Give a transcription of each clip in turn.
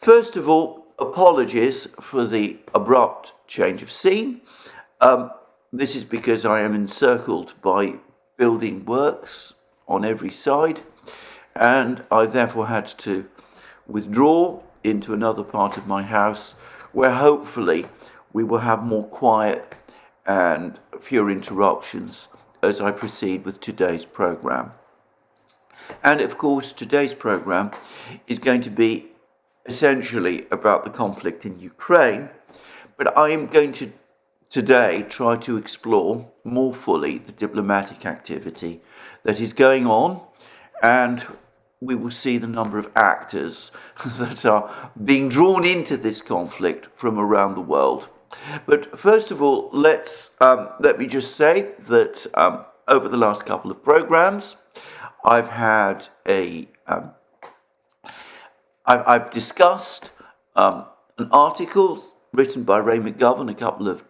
First of all, apologies for the abrupt change of scene. This is because I am encircled by building works on every side, and I therefore had to withdraw into another part of my house where hopefully we will have more quiet and fewer interruptions as I proceed with today's programme. And of course, today's programme is going to be essentially about the conflict in Ukraine, but I am going to today try to explore more fully the diplomatic activity that is going on, and we will see the number of actors that are being drawn into this conflict from around the world. But first of all, let me just say that over the last couple of programs, I've had I've discussed an article written by Ray McGovern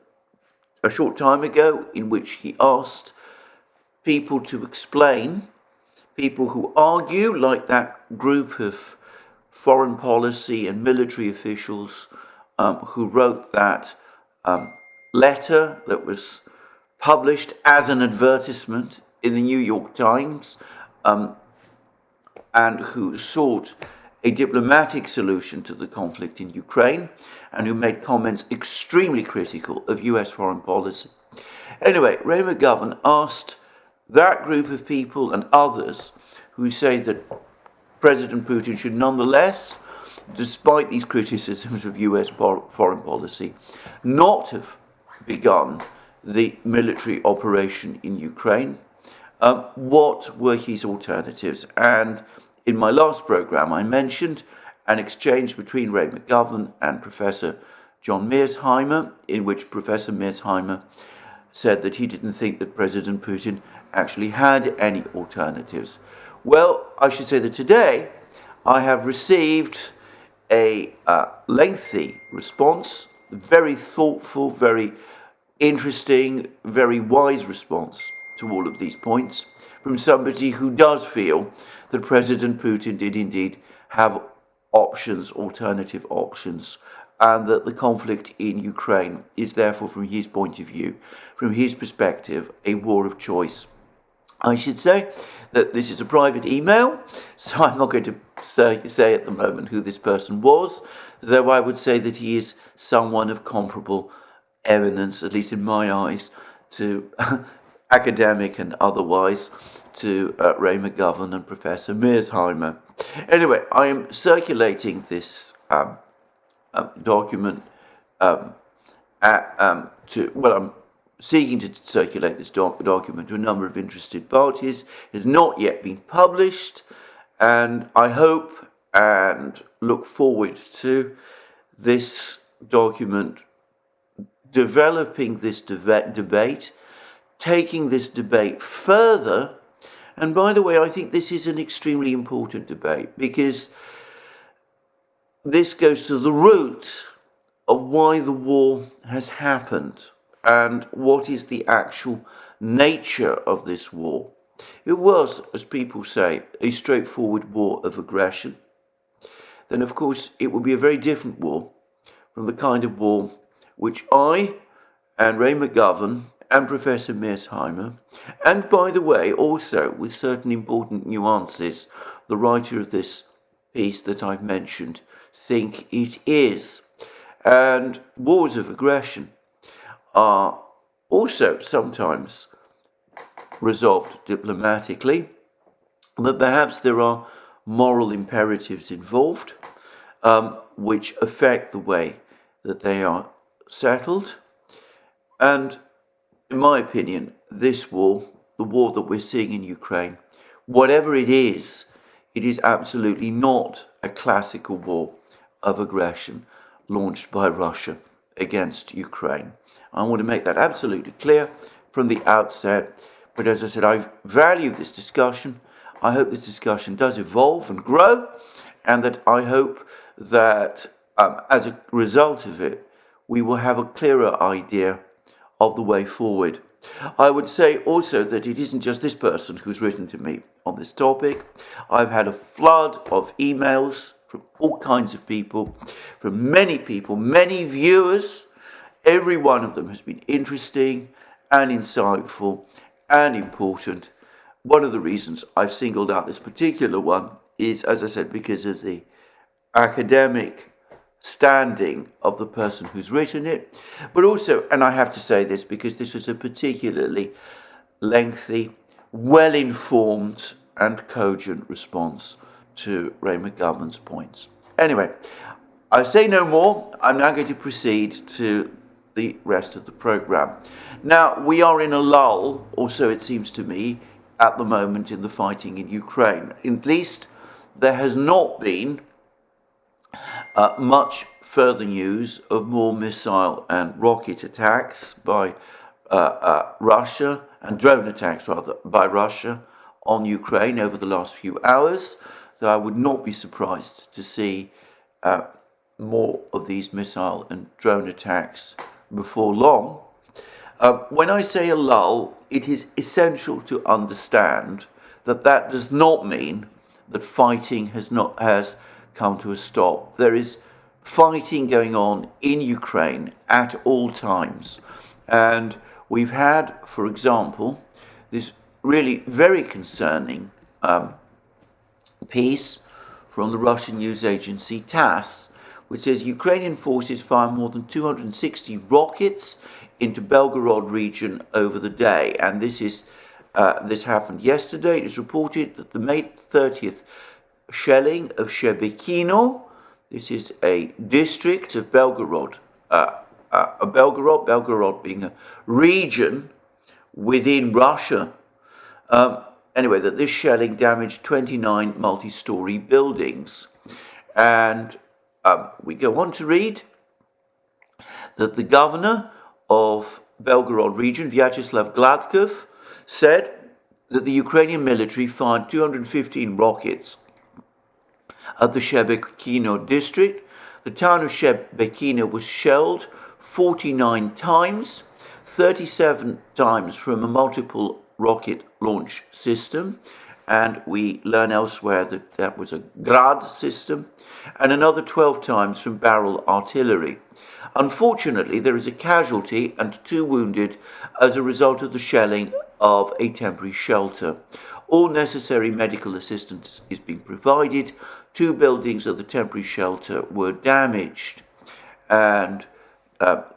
a short time ago, in which he asked people to explain, people who argue, like that group of foreign policy and military officials who wrote that letter that was published as an advertisement in the New York Times, and who sought a diplomatic solution to the conflict in Ukraine, and who made comments extremely critical of US foreign policy. Anyway, Ray McGovern asked that group of people and others who say that President Putin should nonetheless, despite these criticisms of US foreign policy, not have begun the military operation in Ukraine. What were his alternatives? And in my last programme, I mentioned an exchange between Ray McGovern and Professor John Mearsheimer, in which Professor Mearsheimer said that he didn't think that President Putin actually had any alternatives. Well, I should say that today I have received a lengthy response, very thoughtful, very interesting, very wise response to all of these points from somebody who does feel that President Putin did indeed have options, alternative options, and that the conflict in Ukraine is therefore, from his point of view, from his perspective, a war of choice. I should say that this is a private email, so I'm not going to say at the moment who this person was, though I would say that he is someone of comparable eminence, at least in my eyes, to academic and otherwise, to Ray McGovern and Professor Mearsheimer. Anyway, I am circulating this document I'm seeking to circulate this document to a number of interested parties. It has not yet been published, and I hope and look forward to this document developing this debate, taking this debate further. And by the way, I think this is an extremely important debate, because this goes to the root of why the war has happened and what is the actual nature of this war. It was, as people say, a straightforward war of aggression. Then, of course, it would be a very different war from the kind of war which I and Ray McGovern and Professor Mearsheimer, and by the way, also with certain important nuances, the writer of this piece that I've mentioned, think it is. And wars of aggression are also sometimes resolved diplomatically, but perhaps there are moral imperatives involved, which affect the way that they are settled. And in my opinion, this war, the war that we're seeing in Ukraine, whatever it is absolutely not a classical war of aggression launched by Russia against Ukraine. I want to make that absolutely clear from the outset. But as I said, I value this discussion. I hope this discussion does evolve and grow, and that I hope that as a result of it, we will have a clearer idea of the way forward. I would say also that it isn't just this person who's written to me on this topic. I've had a flood of emails from all kinds of people, from many viewers. Every one of them has been interesting and insightful and important. One of the reasons I've singled out this particular one is, as I said, because of the academic standing of the person who's written it, but also, and I have to say this because this was a particularly lengthy, well-informed and cogent response to Ray McGovern's points. Anyway, I say no more. I'm now going to proceed to the rest of the programme. Now, we are in a lull, or so it seems to me, at the moment in the fighting in Ukraine. At least there has not been much further news of more missile and rocket attacks by Russia, and drone attacks rather, by Russia on Ukraine over the last few hours, though I would not be surprised to see more of these missile and drone attacks before long. When I say a lull, it is essential to understand that that does not mean that fighting has come to a stop. There is fighting going on in Ukraine at all times. And we've had, for example, this really very concerning piece from the Russian news agency TASS, which says Ukrainian forces fire more than 260 rockets into Belgorod region over the day. And this happened yesterday. It is reported that the May 30th shelling of Shebekino, this is a district of Belgorod, Belgorod being a region within Russia. Anyway, that this shelling damaged 29 multi-story buildings. And we go on to read that the governor of Belgorod region, Vyacheslav Gladkov, said that the Ukrainian military fired 215 rockets at the Shebekino district. The town of Shebekino was shelled 49 times, 37 times from a multiple rocket launch system, and we learn elsewhere that that was a Grad system, and another 12 times from barrel artillery. Unfortunately, there is a casualty and 2 wounded as a result of the shelling of a temporary shelter. All necessary medical assistance is being provided. 2 buildings of the temporary shelter were damaged. And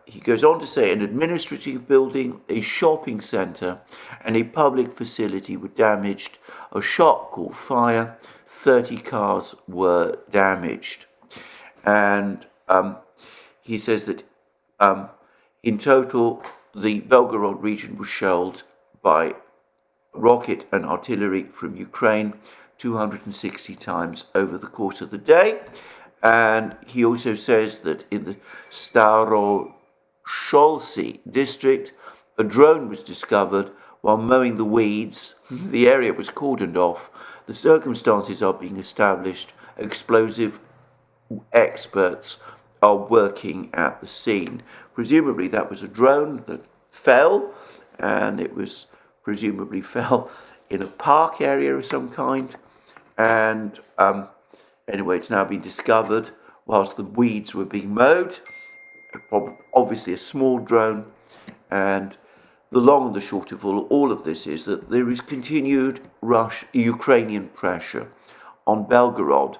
he goes on to say an administrative building, a shopping centre, and a public facility were damaged. A shop caught fire. 30 cars were damaged. And he says that in total, the Belgorod region was shelled by rocket and artillery from Ukraine 260 times over the course of the day. And he also says that in the Starosholsi district, a drone was discovered while mowing the weeds. The area was cordoned off. The circumstances are being established. Explosive experts are working at the scene. Presumably that was a drone that fell, and it was presumably fell in a park area of some kind. And anyway, it's now been discovered whilst the weeds were being mowed. Obviously a small drone. And the long and the short of all of this is that there is continued Ukrainian pressure on Belgorod,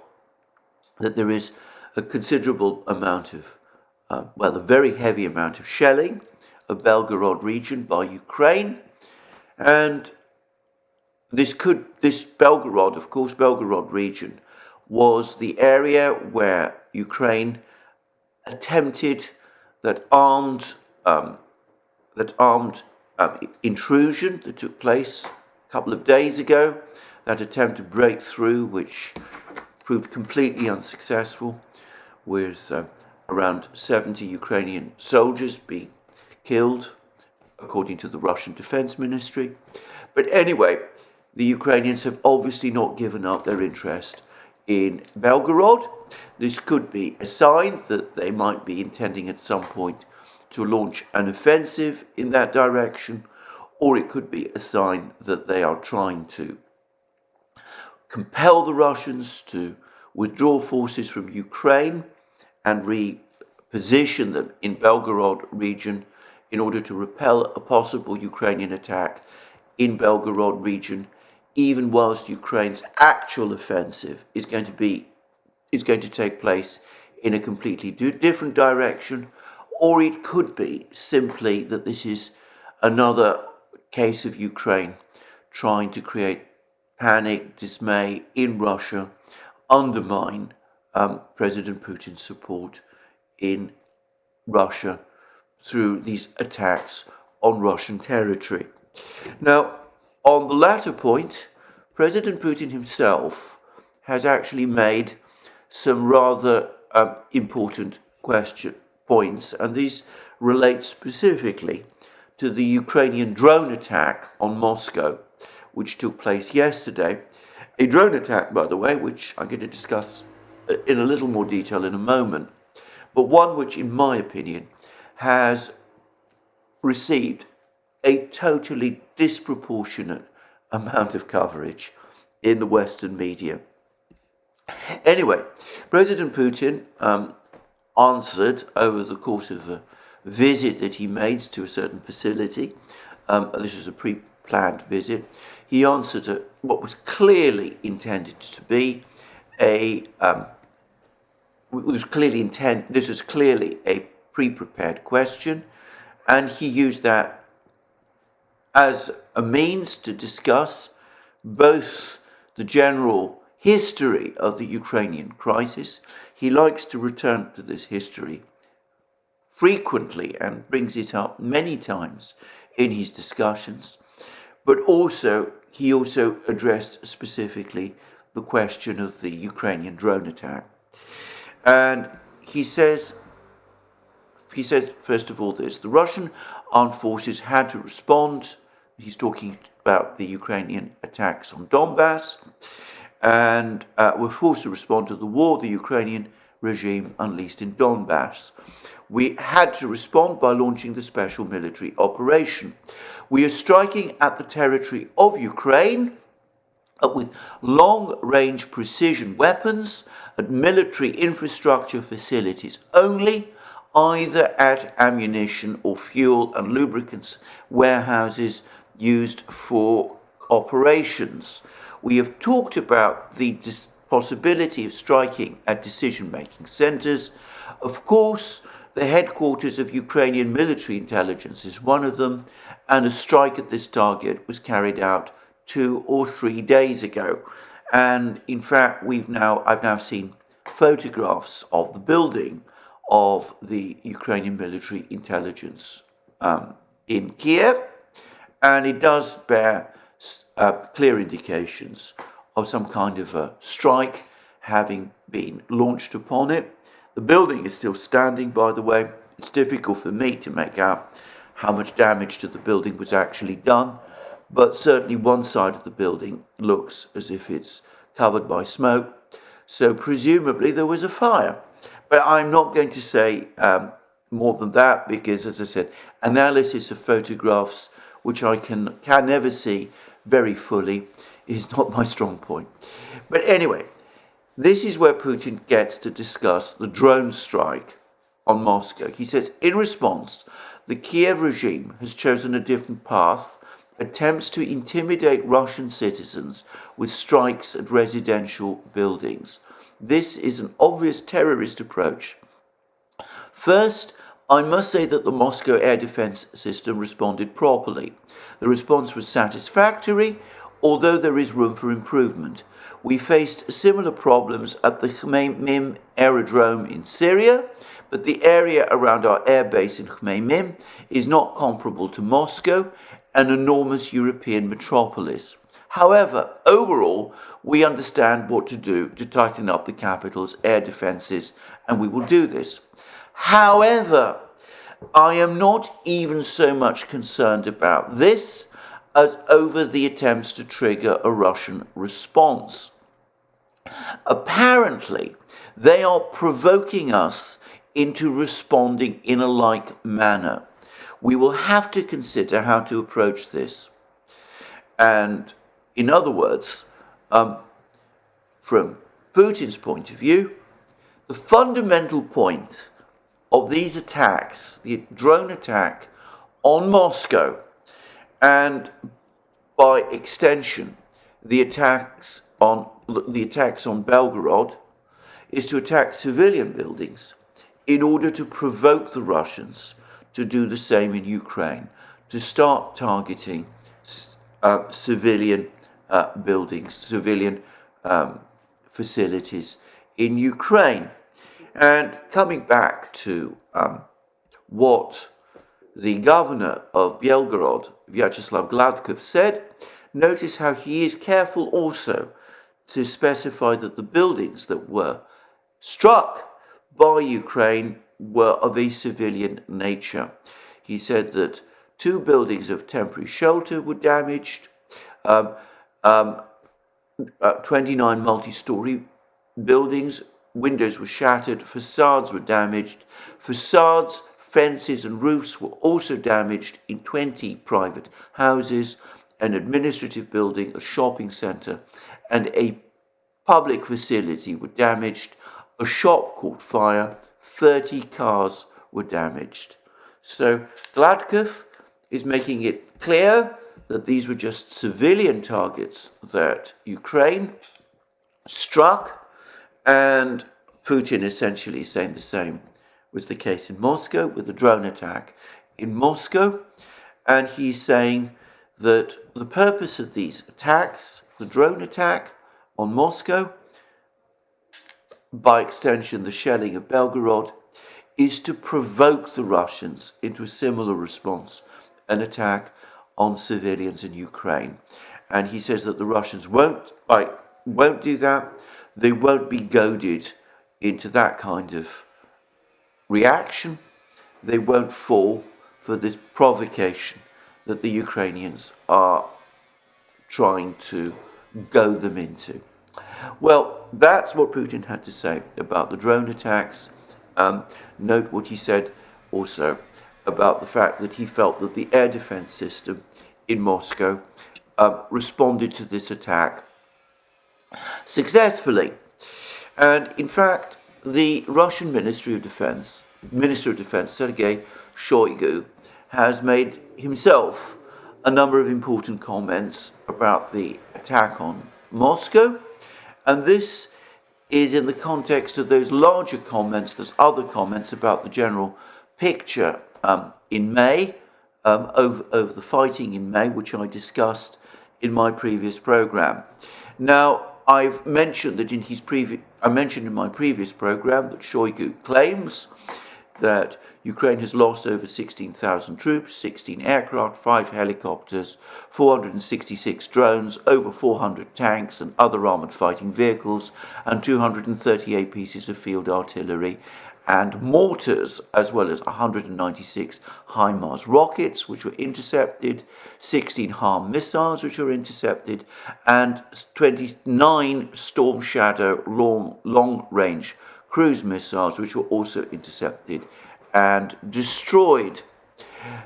that there is a considerable amount of, a very heavy amount of shelling of Belgorod region by Ukraine. And this Belgorod, of course, Belgorod region was the area where Ukraine attempted that armed intrusion that took place a couple of days ago, that attempt to break through, which proved completely unsuccessful, with around 70 Ukrainian soldiers being killed, according to the Russian Defense Ministry. But anyway, the Ukrainians have obviously not given up their interest in Belgorod. This could be a sign that they might be intending at some point to launch an offensive in that direction, or it could be a sign that they are trying to compel the Russians to withdraw forces from Ukraine and reposition them in Belgorod region in order to repel a possible Ukrainian attack in Belgorod region, even whilst Ukraine's actual offensive is going to take place in a completely different direction. Or it could be simply that this is another case of Ukraine trying to create panic, dismay in Russia, undermine President Putin's support in Russia through these attacks on Russian territory. Now, on the latter point, President Putin himself has actually made some rather important points, and these relate specifically to the Ukrainian drone attack on Moscow, which took place yesterday. A drone attack, by the way, which I'm going to discuss in a little more detail in a moment, but one which, in my opinion, has received a totally disproportionate amount of coverage in the Western media. Anyway, President Putin answered over the course of a visit that he made to a certain facility. This was a pre-planned visit. He answered what was clearly intended to be this was clearly a pre-prepared question, and he used that as a means to discuss both the general history of the Ukrainian crisis. He likes to return to this history frequently and brings it up many times in his discussions, but he also addressed specifically the question of the Ukrainian drone attack. And he says, first of all, the Russian armed forces had to respond. He's talking about the Ukrainian attacks on Donbass, and were forced to respond to the war the Ukrainian regime unleashed in Donbass. We had to respond by launching the special military operation. We are striking at the territory of Ukraine with long-range precision weapons at military infrastructure facilities only, either at ammunition or fuel and lubricants warehouses used for operations. We have talked about the possibility of striking at decision-making centers. Of course, the headquarters of Ukrainian military intelligence is one of them, and a strike at this target was carried out 2 or 3 days ago. And in fact, I've now seen photographs of the building of the Ukrainian military intelligence in Kiev, and it does bear clear indications of some kind of a strike having been launched upon it. The building is still standing, by the way. It's difficult for me to make out how much damage to the building was actually done, but certainly one side of the building looks as if it's covered by smoke, so presumably there was a fire. But I'm not going to say more than that, because, as I said, analysis of photographs, which I can never see very fully, is not my strong point. But anyway, this is where Putin gets to discuss the drone strike on Moscow. He says, in response, the Kiev regime has chosen a different path, attempts to intimidate Russian citizens with strikes at residential buildings. This is an obvious terrorist approach. First, I must say that the Moscow air defense system responded properly. The response was satisfactory, although there is room for improvement. We faced similar problems at the Khmeimim aerodrome in Syria, but the area around our airbase in Khmeimim is not comparable to Moscow, an enormous European metropolis. However, overall, we understand what to do to tighten up the capital's air defenses, and we will do this. However, I am not even so much concerned about this as over the attempts to trigger a Russian response. Apparently, they are provoking us into responding in a like manner. We will have to consider how to approach this. And in other words, from Putin's point of view, the fundamental point of these attacks, the drone attack on Moscow, and by extension, the attacks on Belgorod, is to attack civilian buildings in order to provoke the Russians to do the same in Ukraine, to start targeting civilian buildings, civilian facilities in Ukraine. And coming back to what the governor of Belgorod, Vyacheslav Gladkov, said, notice how he is careful also to specify that the buildings that were struck by Ukraine were of a civilian nature. He said that 2 buildings of temporary shelter were damaged, 29 multi-story buildings, windows were shattered, facades were damaged. Facades, fences and roofs were also damaged in 20 private houses, an administrative building, a shopping centre and a public facility were damaged. A shop caught fire, 30 cars were damaged. So Gladkov is making it clear that these were just civilian targets that Ukraine struck, and Putin essentially is saying the same was the case in Moscow with the drone attack in Moscow. And he's saying that the purpose of these attacks, the drone attack on Moscow, by extension the shelling of Belgorod, is to provoke the Russians into a similar response, an attack on civilians in Ukraine. And he says that the Russians won't do that. They won't be goaded into that kind of reaction. They won't fall for this provocation that the Ukrainians are trying to goad them into. Well, that's what Putin had to say about the drone attacks. Note what he said also about the fact that he felt that the air defense system in Moscow responded to this attack successfully. And in fact, the Russian Minister of Defense, Sergei Shoigu, has made himself a number of important comments about the attack on Moscow. And this is in the context of those larger comments, there's other comments about the general picture in May, over the fighting in May, which I discussed in my previous program. Now, I've mentioned that I mentioned in my previous program that Shoigu claims that Ukraine has lost over 16,000 troops, 16 aircraft, 5 helicopters, 466 drones, over 400 tanks and other armoured fighting vehicles, and 238 pieces of field artillery and mortars, as well as 196 HIMARS rockets, which were intercepted, 16 HARM missiles, which were intercepted, and 29 Storm Shadow long-range cruise missiles, which were also intercepted and destroyed.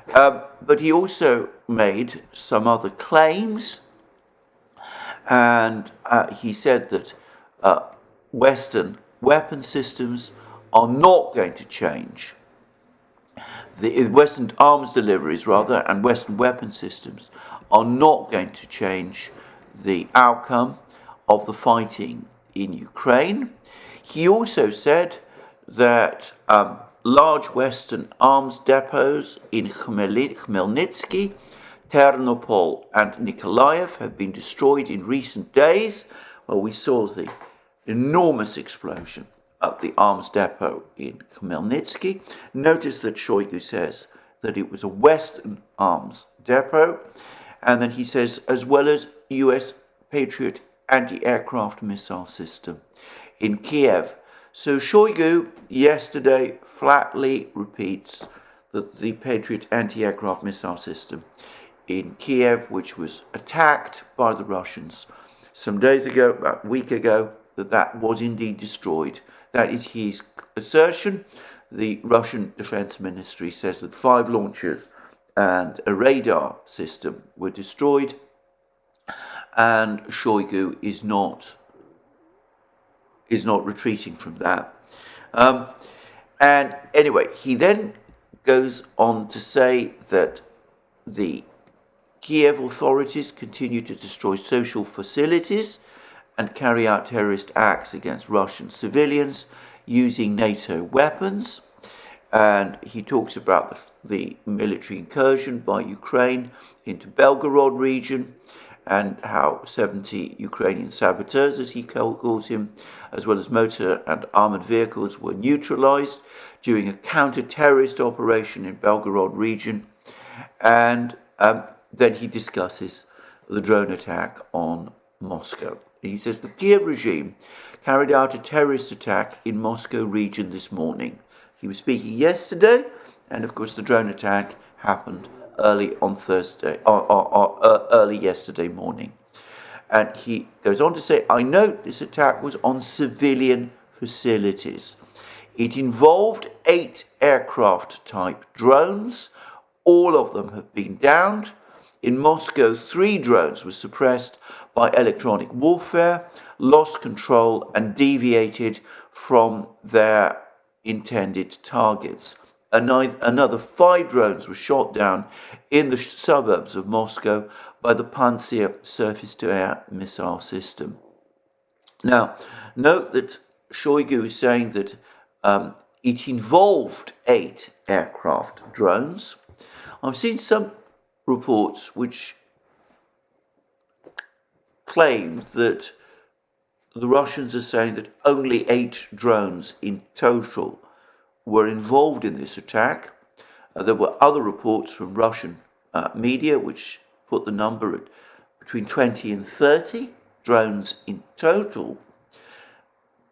But he also made some other claims, and he said that Western weapon systems are not going to change. The Western arms deliveries, rather, and Western weapon systems are not going to change the outcome of the fighting in Ukraine. He also said that large Western arms depots in Khmelnytsky, Ternopil and Nikolaev have been destroyed in recent days. Well, we saw the enormous explosion at the arms depot in Khmelnytsky. Notice that Shoigu says that it was a Western arms depot, and then he says as well as US Patriot anti-aircraft missile system in Kiev. So Shoigu yesterday flatly repeats that the Patriot anti-aircraft missile system in Kiev, which was attacked by the Russians some days ago, about a week ago, that was indeed destroyed. That is his assertion. The Russian Defense Ministry says that 5 launchers and a radar system were destroyed, and Shoigu is not is not retreating from that. And anyway, he then goes on to say that the Kiev authorities continue to destroy social facilities and carry out terrorist acts against Russian civilians using NATO weapons. And he talks about the military incursion by Ukraine into Belgorod region and how 70 Ukrainian saboteurs, as he calls him, as well as motor and armoured vehicles were neutralised during a counter-terrorist operation in Belgorod region. And then he discusses the drone attack on Moscow. He says the Kiev regime carried out a terrorist attack in Moscow region this morning. He was speaking yesterday, and of course the drone attack happened early on Thursday, early yesterday morning. And he goes on to say, I note this attack was on civilian facilities. It involved 8 aircraft-type drones. All of them have been downed. In Moscow, 3 drones were suppressed by electronic warfare, lost control and deviated from their intended targets. Another 5 drones were shot down in the suburbs of Moscow by the Pantsir surface-to-air missile system. Now, note that Shoigu is saying that it involved 8 aircraft drones. I've seen some reports which claim that the Russians are saying that only 8 drones in total were involved in this attack. There were other reports from Russian media which put the number at between 20 and 30 drones in total.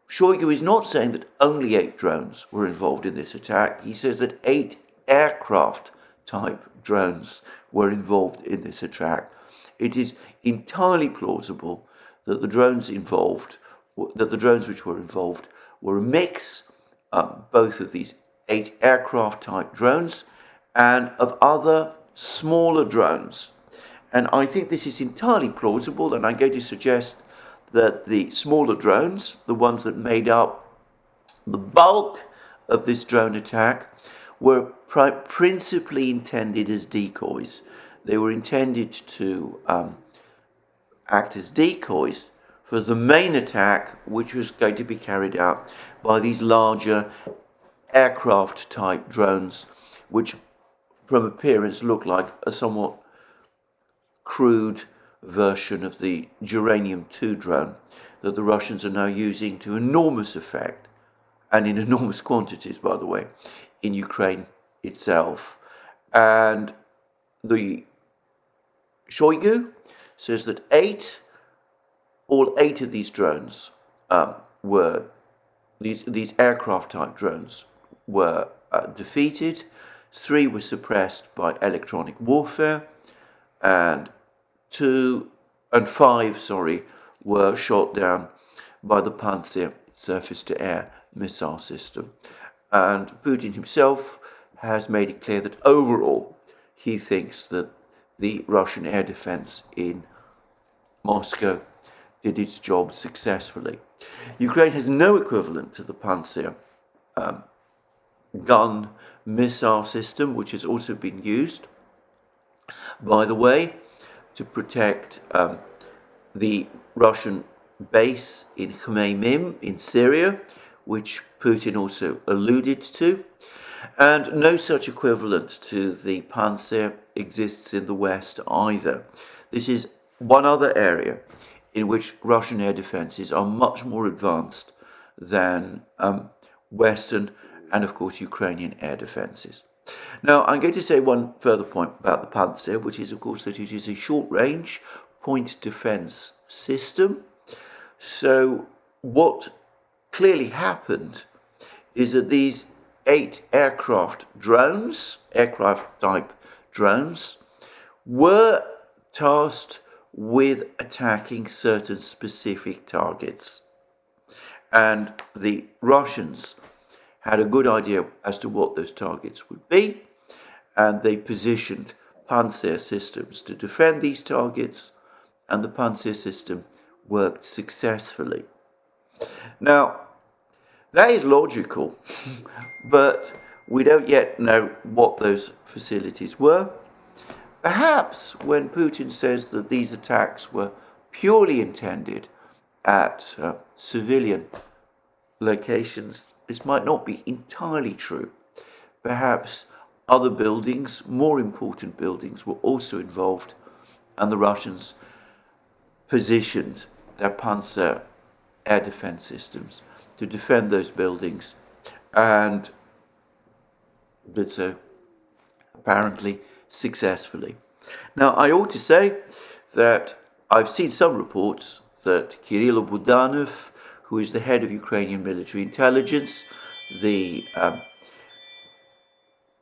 Shoigu is not saying that only 8 drones were involved in this attack. He says that 8 aircraft-type drones were involved in this attack. It is entirely plausible that the drones which were involved were a mix, both of these 8 aircraft-type drones and of other smaller drones. And I think this is entirely plausible, and I'm going to suggest that the smaller drones, the ones that made up the bulk of this drone attack, were principally intended as decoys. They were intended to act as decoys for the main attack, which was going to be carried out by these larger aircraft-type drones, which from appearance look like a somewhat crude version of the Geranium-2 drone that the Russians are now using to enormous effect, and in enormous quantities, by the way, in Ukraine itself. And the Shoigu says that all eight of these drones were, these aircraft-type drones were defeated. 3 were suppressed by electronic warfare, and 5 were shot down by the Pantsir surface-to-air missile system. And Putin himself has made it clear that overall he thinks that the Russian air defense in Moscow did its job successfully. Ukraine has no equivalent to the Pantsir gun missile system, which has also been used, by the way, to protect the Russian base in Khmeimim in Syria, which Putin also alluded to. And no such equivalent to the Pantsir exists in the West either. This is one other area in which Russian air defences are much more advanced than Western and, of course, Ukrainian air defences. Now, I'm going to say one further point about the Pantsir, which is, of course, that it is a short-range point defence system. So what clearly happened is that these 8 aircraft-type drones, were tasked with attacking certain specific targets. And the Russians had a good idea as to what those targets would be, and they positioned Pantsir systems to defend these targets, and the Pantsir system worked successfully. Now, that is logical, but we don't yet know what those facilities were. Perhaps when Putin says that these attacks were purely intended at civilian locations, this might not be entirely true. Perhaps other buildings, more important buildings, were also involved, and the Russians positioned their Panzer air defense systems to defend those buildings, and did so apparently successfully. Now, I ought to say that I've seen some reports that Kirill Budanov, who is the head of Ukrainian military intelligence, the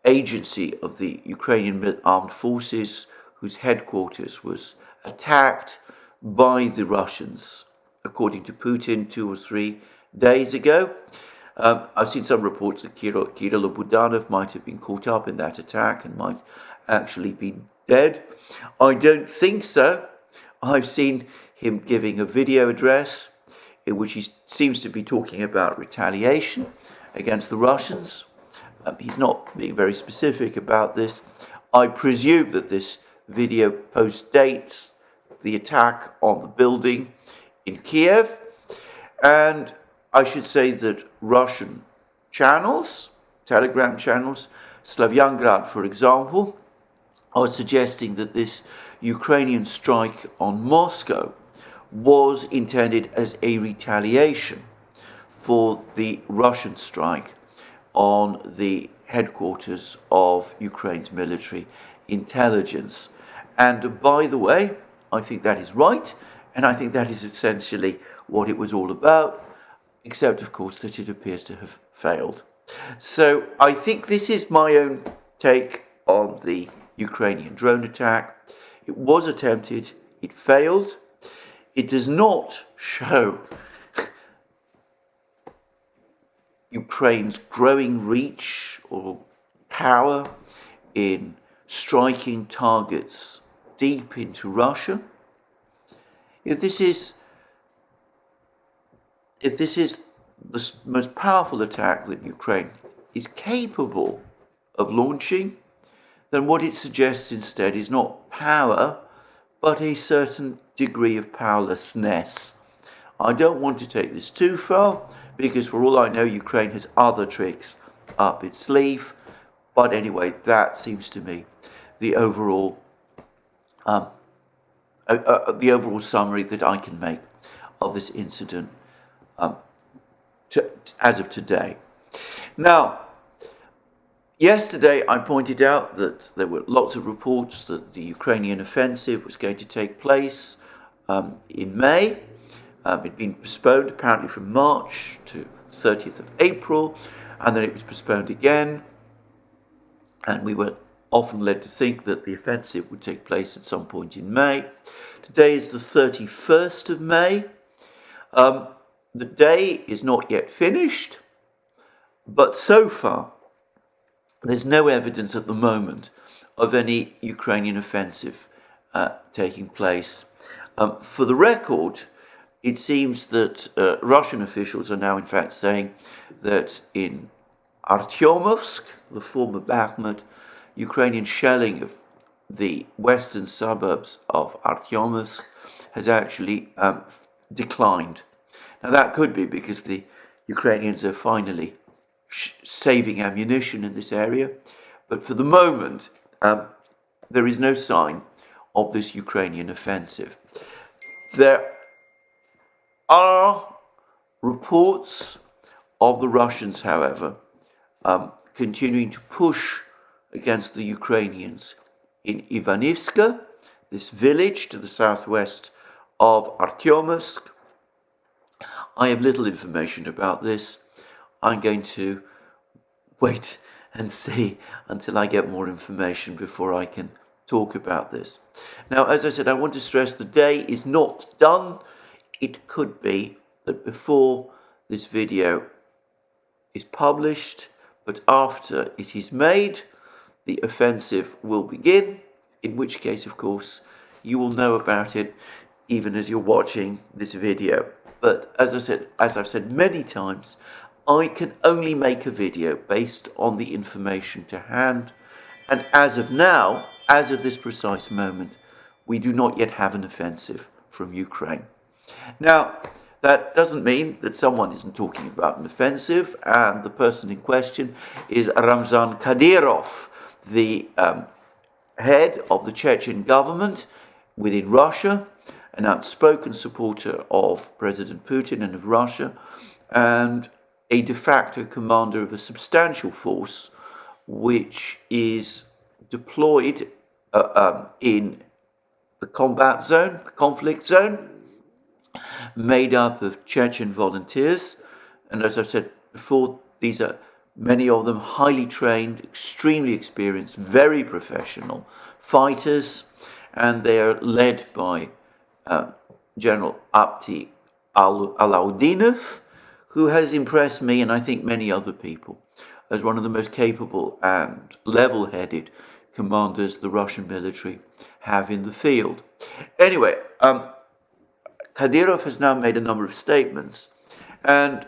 agency of the Ukrainian armed forces, whose headquarters was attacked by the Russians, according to Putin, 2 or 3 days ago. I've seen some reports that Kirill Budanov might have been caught up in that attack and might actually be dead. I don't think so. I've seen him giving a video address in which he seems to be talking about retaliation against the Russians. He's not being very specific about this. I presume that this video postdates the attack on the building in Kiev. And I should say that Russian channels, Telegram channels, Slavyangrad, for example, are suggesting that this Ukrainian strike on Moscow was intended as a retaliation for the Russian strike on the headquarters of Ukraine's military intelligence. And by the way, I think that is right, and I think that is essentially what it was all about, except of course that it appears to have failed. So I think this is my own take on the Ukrainian drone attack. It was attempted, it failed. It does not show Ukraine's growing reach or power in striking targets deep into Russia. If this is the most powerful attack that Ukraine is capable of launching, then what it suggests instead is not power, but a certain degree of powerlessness. I don't want to take this too far, because for all I know, Ukraine has other tricks up its sleeve. But anyway, that seems to me the overall summary that I can make of this incident as of today. Now, yesterday I pointed out that there were lots of reports that the Ukrainian offensive was going to take place in May. It'd been postponed apparently from March to 30th of April, and then it was postponed again. And we were often led to think that the offensive would take place at some point in May. Today is the 31st of May. The day is not yet finished, but so far there's no evidence at the moment of any Ukrainian offensive taking place. For the record, it seems that Russian officials are now in fact saying that in Artyomovsk, the former Bakhmut, Ukrainian shelling of the western suburbs of Artyomovsk has actually declined. Now that could be because the Ukrainians are finally saving ammunition in this area, but for the moment there is no sign of this Ukrainian offensive. There are reports of the Russians, however, continuing to push against the Ukrainians in Ivanivska, this village to the southwest of Artyomovsk. I have little information about this. I'm going to wait and see until I get more information before I can talk about this. Now, as I said, I want to stress the day is not done. It could be that before this video is published, but after it is made, the offensive will begin, in which case, of course, you will know about it even as you're watching this video. But as I've said many times, I can only make a video based on the information to hand. And as of now, as of this precise moment, we do not yet have an offensive from Ukraine. Now, that doesn't mean that someone isn't talking about an offensive, and the person in question is Ramzan Kadyrov, the head of the Chechen government within Russia, an outspoken supporter of President Putin and of Russia, and a de facto commander of a substantial force which is deployed in the combat zone, the conflict zone, made up of Chechen volunteers. And as I've said before, these are many of them highly trained, extremely experienced, very professional fighters, and they are led by General Abdi Alaudinov, who has impressed me and I think many other people as one of the most capable and level-headed commanders the Russian military have in the field. Anyway, Kadyrov has now made a number of statements, and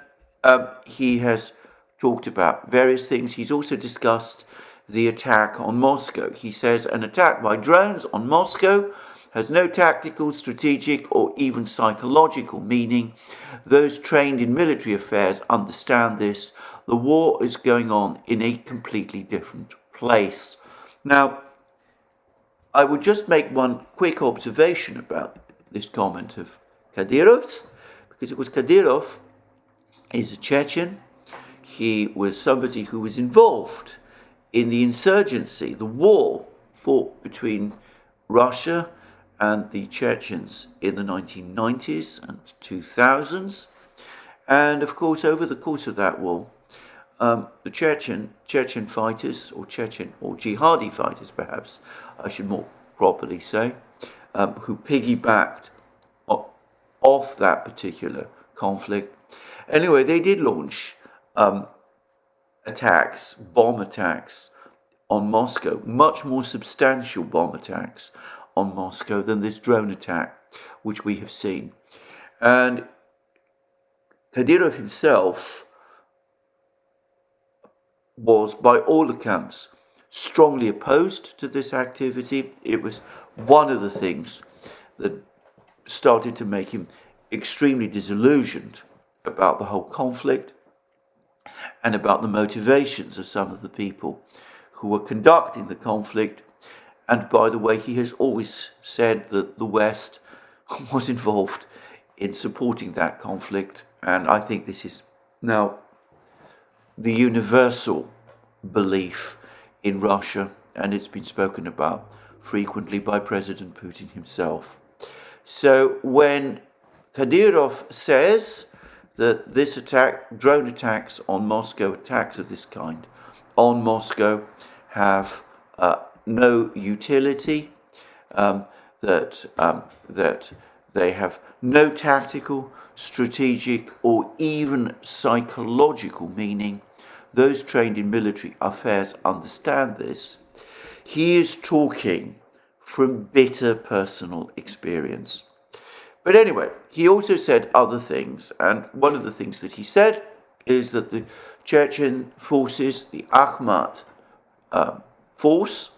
he has talked about various things. He's also discussed the attack on Moscow. He says an attack by drones on Moscow has no tactical, strategic, or even psychological meaning. Those trained in military affairs understand this. The war is going on in a completely different place. Now, I would just make one quick observation about this comment of Kadyrov's, because it was Kadyrov is a Chechen. He was somebody who was involved in the insurgency, the war fought between Russia and the Chechens in the 1990s and 2000s. And of course, over the course of that war, the Chechen fighters, or jihadi fighters perhaps, I should more properly say, who piggybacked off that particular conflict. Anyway, they did launch attacks, bomb attacks on Moscow, much more substantial bomb attacks on Moscow than this drone attack which we have seen. And Kadyrov himself was, by all accounts, strongly opposed to this activity. It was one of the things that started to make him extremely disillusioned about the whole conflict and about the motivations of some of the people who were conducting the conflict. And by the way, he has always said that the West was involved in supporting that conflict. And I think this is now the universal belief in Russia, and it's been spoken about frequently by President Putin himself. So when Kadyrov says that this attack, drone attacks on Moscow, attacks of this kind on Moscow, have no utility, that they have no tactical, strategic, or even psychological meaning. Those trained in military affairs understand this. He is talking from bitter personal experience. But anyway, he also said other things, and one of the things that he said is that the Chechen forces, the Akhmat force,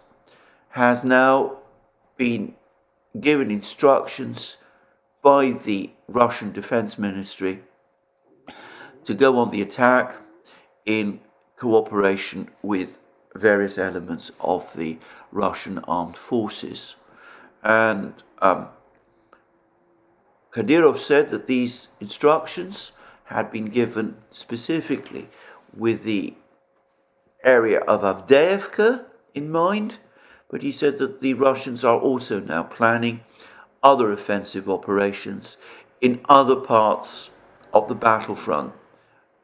has now been given instructions by the Russian Defense Ministry to go on the attack in cooperation with various elements of the Russian armed forces. And Kadyrov said that these instructions had been given specifically with the area of Avdiivka in mind, but he said that the Russians are also now planning other offensive operations in other parts of the battlefront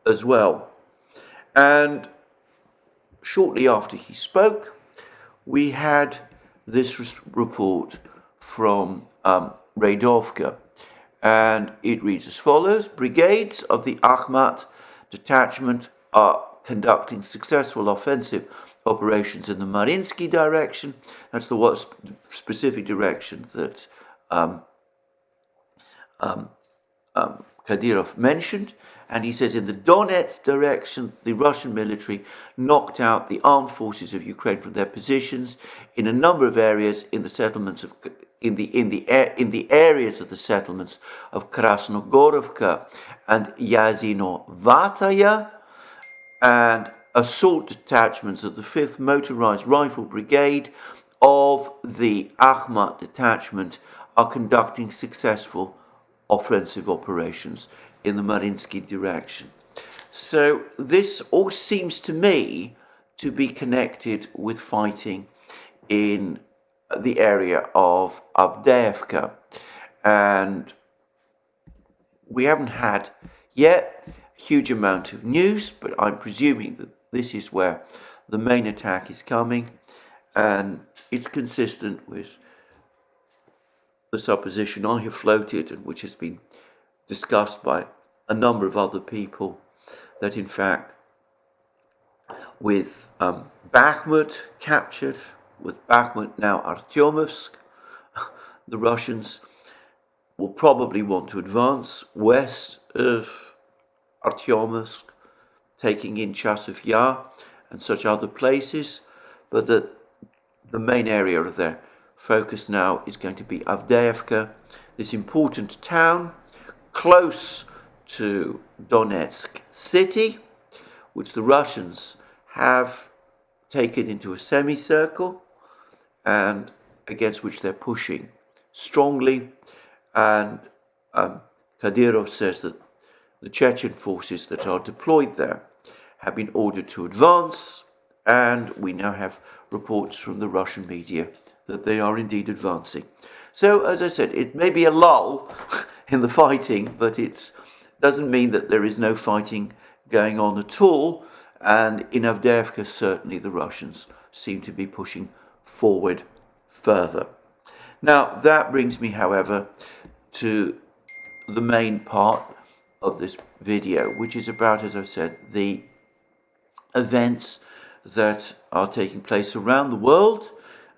as well. And shortly after he spoke, we had this report from Radovka, and it reads as follows: brigades of the Akhmat detachment are conducting successful offensive operations in the Mariinsky direction. That's the Kadyrov mentioned, and he says in the Donetsk direction, the Russian military knocked out the armed forces of Ukraine from their positions in a number of areas in the settlements of in the areas of the settlements of Krasnogorovka and Yazinovataya, and assault detachments of the 5th Motorized Rifle Brigade of the Akhmat detachment are conducting successful offensive operations in the Mariinsky direction. So this all seems to me to be connected with fighting in the area of Avdiivka, and we haven't had yet a huge amount of news, but I'm presuming that this is where the main attack is coming, and it's consistent with the supposition I have floated and which has been discussed by a number of other people, that in fact with Bakhmut captured, with Bakhmut now Artyomovsk, the Russians will probably want to advance west of Artyomovsk, taking in Chasiv Yar and such other places, but that the main area of their focus now is going to be Avdiivka, this important town close to Donetsk city, which the Russians have taken into a semicircle and against which they're pushing strongly. And Kadyrov says that the Chechen forces that are deployed there have been ordered to advance, and we now have reports from the Russian media that they are indeed advancing. So, as I said, it may be a lull in the fighting, but it doesn't mean that there is no fighting going on at all. And in Avdiivka, certainly the Russians seem to be pushing forward further. Now, that brings me, however, to the main part of this video, which is about, as I've said, the events that are taking place around the world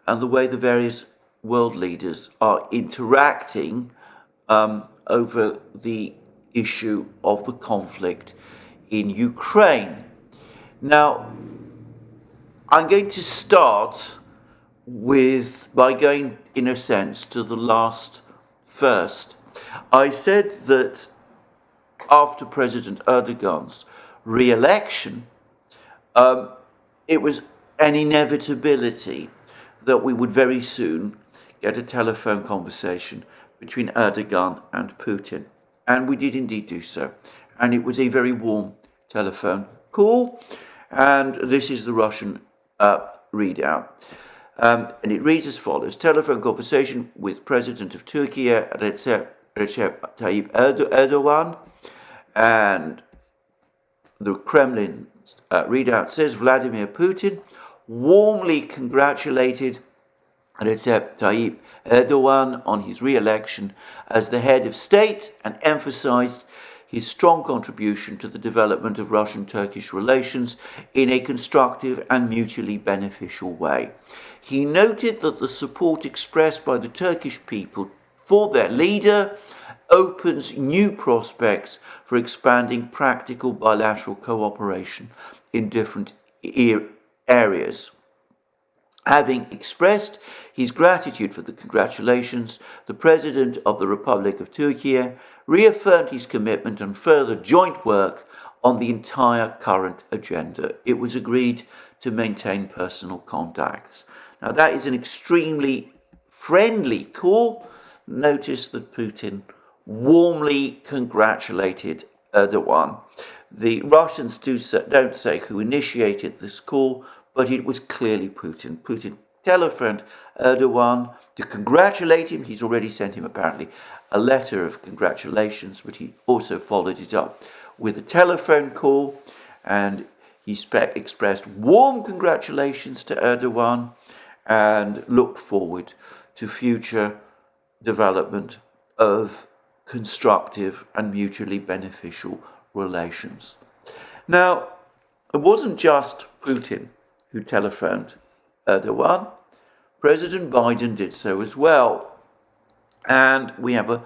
and the way the various world leaders are interacting over the issue of the conflict in Ukraine. Now, I'm going to start by going, in a sense, to the last first. I said that after President Erdogan's re-election, it was an inevitability that we would very soon get a telephone conversation between Erdogan and Putin. And we did indeed do so. And it was a very warm telephone call. And this is the Russian readout. And it reads as follows: telephone conversation with President of Turkey, Recep Tayyip Erdogan. And the Kremlin readout says Vladimir Putin warmly congratulated Recep Tayyip Erdogan on his re-election as the head of state and emphasized his strong contribution to the development of Russian-Turkish relations in a constructive and mutually beneficial way. He noted that the support expressed by the Turkish people for their leader opens new prospects for expanding practical bilateral cooperation in different areas. Having expressed his gratitude for the congratulations, the President of the Republic of Turkey reaffirmed his commitment on further joint work on the entire current agenda. It was agreed to maintain personal contacts. Now, that is an extremely friendly call. Notice that Putin warmly congratulated Erdogan. The Russians don't say who initiated this call, but it was clearly Putin. Putin telephoned Erdogan to congratulate him. He's already sent him, apparently, a letter of congratulations, but he also followed it up with a telephone call, and he expressed warm congratulations to Erdogan and looked forward to future development of constructive and mutually beneficial relations. Now, it wasn't just Putin who telephoned Erdogan. President Biden did so as well. And we have a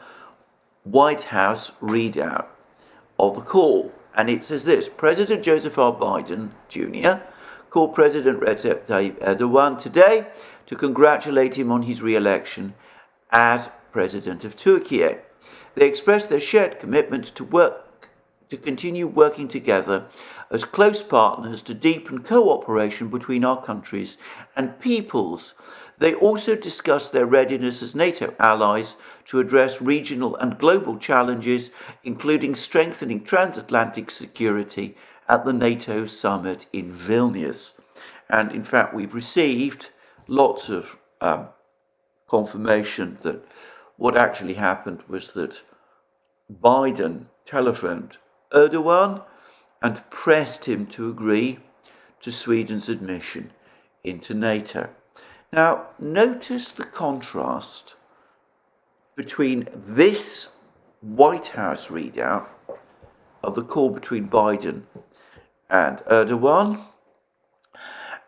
White House readout. of the call. And it says this: President Joseph R. Biden Jr. called President Recep Tayyip Erdogan today to congratulate him on his re-election as President of Turkey. They expressed their shared commitment to continue working together as close partners to deepen cooperation between our countries and peoples. They also discussed their readiness as NATO allies to address regional and global challenges, including strengthening transatlantic security at the NATO summit in Vilnius. And in fact, we've received lots of confirmation that what actually happened was that Biden telephoned Erdogan and pressed him to agree to Sweden's admission into NATO. Now, notice the contrast between this White House readout of the call between Biden and Erdogan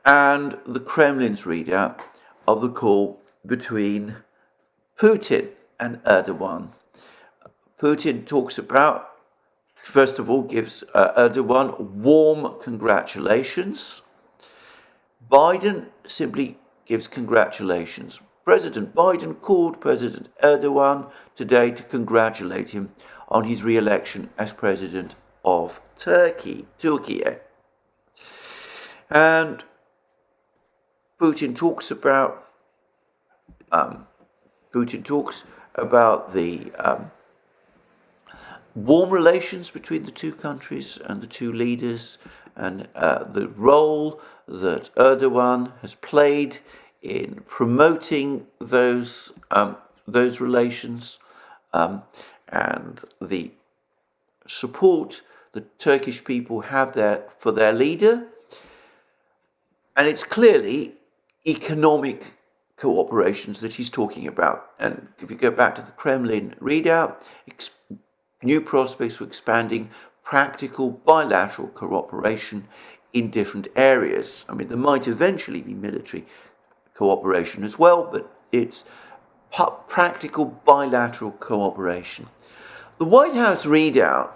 and the Kremlin's readout of the call between Putin and Erdogan. Putin talks about, first of all, gives Erdogan warm congratulations. Biden simply gives congratulations. President Biden called President Erdogan today to congratulate him on his re-election as President of Turkey. And Putin talks about the warm relations between the two countries and the two leaders, and the role that Erdogan has played in promoting those relations, and the support the Turkish people have for their leader. And it's clearly economic cooperations that he's talking about. And if you go back to the Kremlin readout, new prospects for expanding practical bilateral cooperation in different areas. I mean, there might eventually be military cooperation as well, but it's practical bilateral cooperation. The White House readout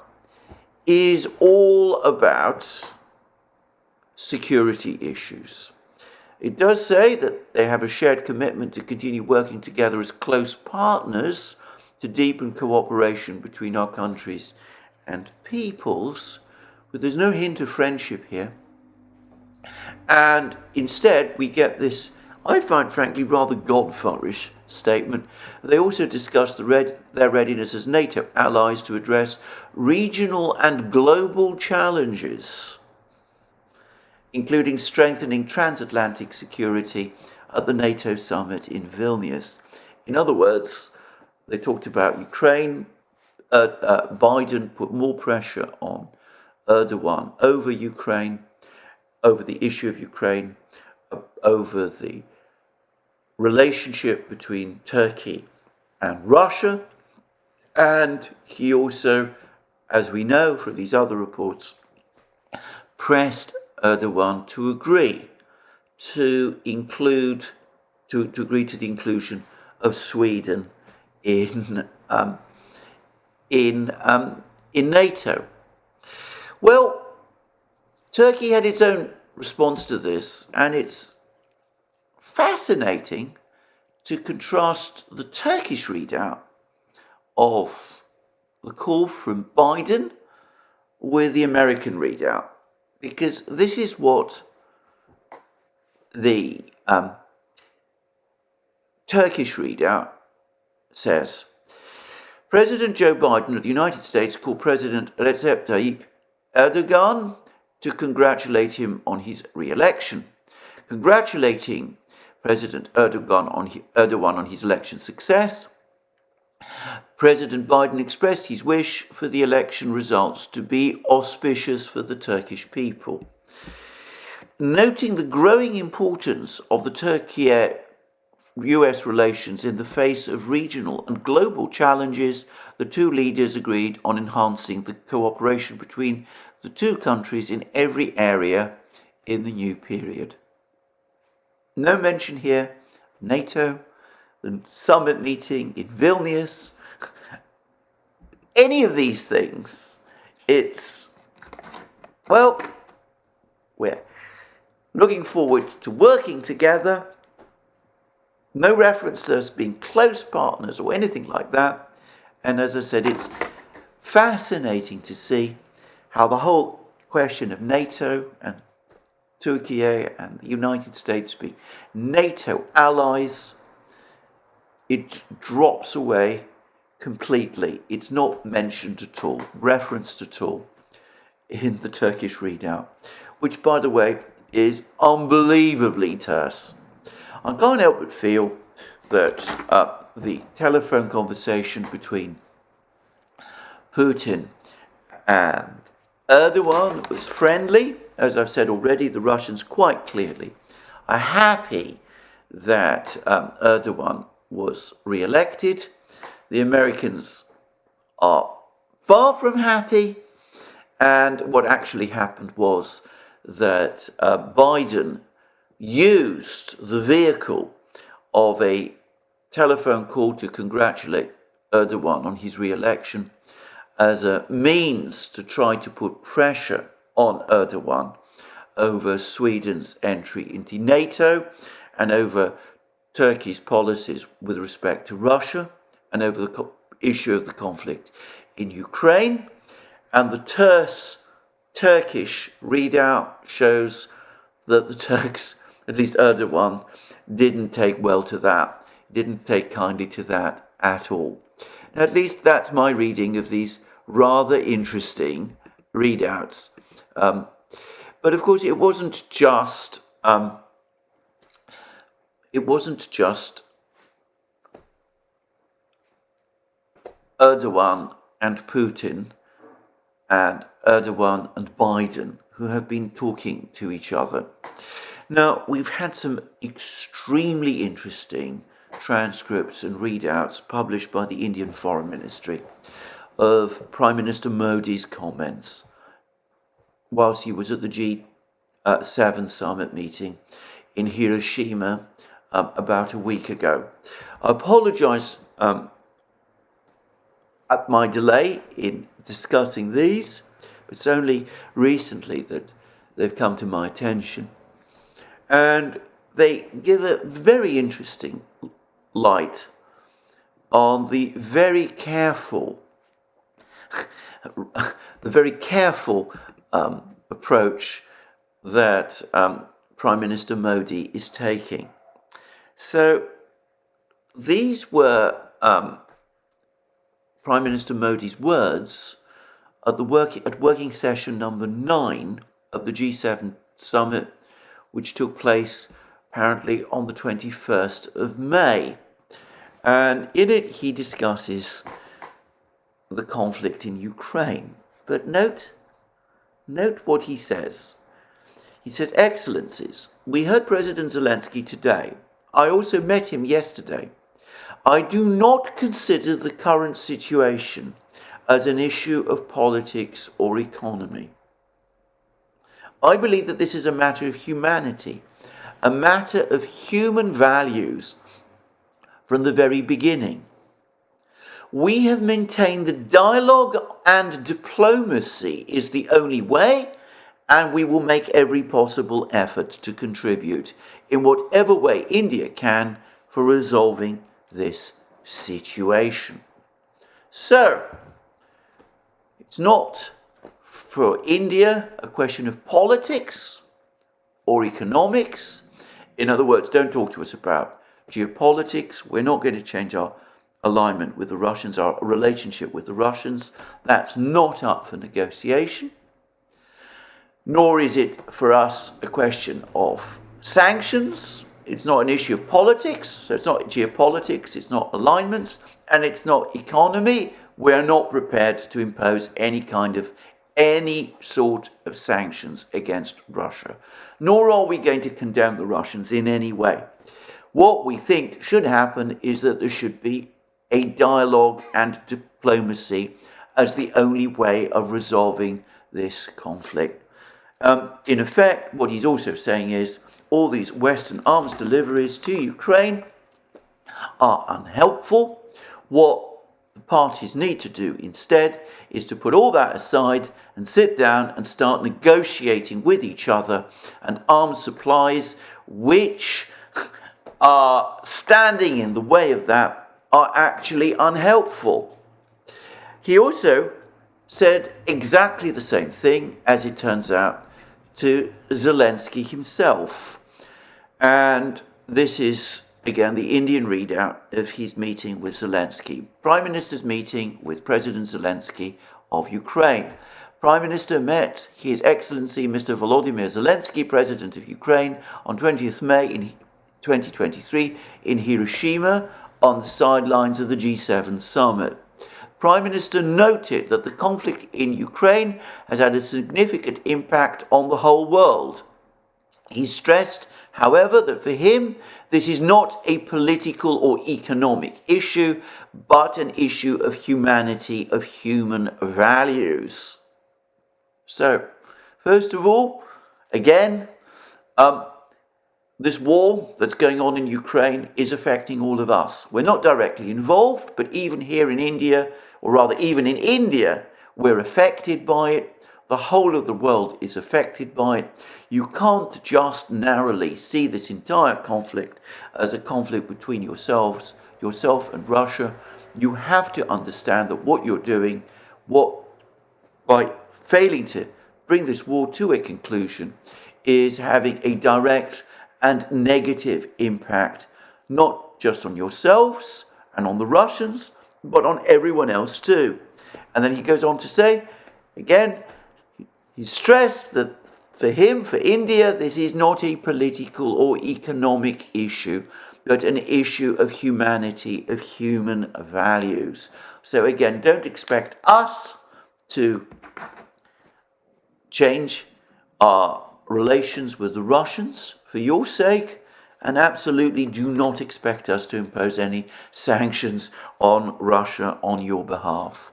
is all about security issues. It does say that they have a shared commitment to continue working together as close partners to deepen cooperation between our countries and peoples, but there's no hint of friendship here. And instead, we get this, I find frankly rather godfatherish statement. They also discussed their readiness as NATO allies to address regional and global challenges, including strengthening transatlantic security at the NATO summit in Vilnius. In other words, they talked about Ukraine. Biden put more pressure on Erdogan over Ukraine, over the issue of Ukraine, over the relationship between Turkey and Russia. And he also, as we know from these other reports, pressed Erdogan to agree to agree to the inclusion of Sweden in NATO. Well, Turkey had its own response to this, and it's fascinating to contrast the Turkish readout of the call from Biden with the American readout, because this is what the Turkish readout says. President Joe Biden of the United States called President Recep Tayyip Erdogan to congratulate him on his re-election. Congratulating President Erdogan on his election success, President Biden expressed his wish for the election results to be auspicious for the Turkish people. Noting the growing importance of the Turkey-US relations in the face of regional and global challenges, the two leaders agreed on enhancing the cooperation between the two countries in every area in the new period. No mention here of NATO, the summit meeting in Vilnius, any of these things it's, well, we're looking forward to working together. No reference to us being close partners or anything like that. And as I said, it's fascinating to see how the whole question of NATO and Turkey and the United States being NATO allies, it drops away completely. It's not mentioned at all, referenced at all in the Turkish readout, which, by the way, is unbelievably terse. I can't help but feel that the telephone conversation between Putin and Erdogan was friendly. As I've said already, the Russians quite clearly are happy that Erdogan was re-elected. The Americans are far from happy. And what actually happened was that Biden used the vehicle of a telephone call to congratulate Erdogan on his re-election as a means to try to put pressure on Erdogan over Sweden's entry into NATO and over Turkey's policies with respect to Russia and over the issue of the conflict in Ukraine. And the terse Turkish readout shows that the Turks, at least Erdogan, didn't take well to that, didn't take kindly to that at all. Now, at least that's my reading of these rather interesting readouts. But of course, it wasn't just Erdogan and Putin and Erdogan and Biden who have been talking to each other. Now, we've had some extremely interesting transcripts and readouts published by the Indian Foreign Ministry of Prime Minister Modi's comments whilst he was at the G7 summit meeting in Hiroshima about a week ago. I apologise at my delay in discussing these. It's only recently that they've come to my attention. And they give a very interesting light on the very careful approach that Prime Minister Modi is taking. So these were Prime Minister Modi's words at working session number 9 of the G7 summit, which took place apparently on the 21st of May. And in it he discusses the conflict in Ukraine. But note what he says. He says, "Excellencies, we heard President Zelensky today. I also met him yesterday. I do not consider the current situation as an issue of politics or economy. I believe that this is a matter of humanity, a matter of human values from the very beginning. We have maintained that dialogue and diplomacy is the only way, and we will make every possible effort to contribute in whatever way India can for resolving this situation." So, it's not for India a question of politics or economics. In other words, don't talk to us about geopolitics. We're not going to change our alignment with the Russians, our relationship with the Russians. That's not up for negotiation. Nor is it for us a question of sanctions. It's not an issue of politics, so it's not geopolitics, it's not alignments, and it's not economy. We're not prepared to impose any sort of sanctions against Russia. Nor are we going to condemn the Russians in any way. What we think should happen is that there should be a dialogue and diplomacy as the only way of resolving this conflict. In effect, what he's also saying is all these Western arms deliveries to Ukraine are unhelpful. What the parties need to do instead is to put all that aside and sit down and start negotiating with each other, and arms supplies which are standing in the way of that are actually unhelpful. He also said exactly the same thing, as it turns out, to Zelensky himself. And this is, again, the Indian readout of his meeting with Zelensky. Prime Minister's meeting with President Zelensky of Ukraine. Prime Minister met His Excellency Mr. Volodymyr Zelensky, President of Ukraine, on 20th May in 2023 in Hiroshima on the sidelines of the G7 summit. Prime Minister noted that the conflict in Ukraine has had a significant impact on the whole world. He stressed, however, that for him, this is not a political or economic issue, but an issue of humanity, of human values. So, first of all, again, this war that's going on in Ukraine is affecting all of us. We're not directly involved, but even here in India, or rather even in India, we're affected by it. The whole of the world is affected by it. You can't just narrowly see this entire conflict as a conflict between yourself and Russia. You have to understand that what you're doing, by failing to bring this war to a conclusion, is having a direct and negative impact, not just on yourselves and on the Russians, but on everyone else too. And then he goes on to say, again, he stressed that for him, for India, this is not a political or economic issue, but an issue of humanity, of human values. So again, don't expect us to change our relations with the Russians for your sake, and absolutely do not expect us to impose any sanctions on Russia on your behalf.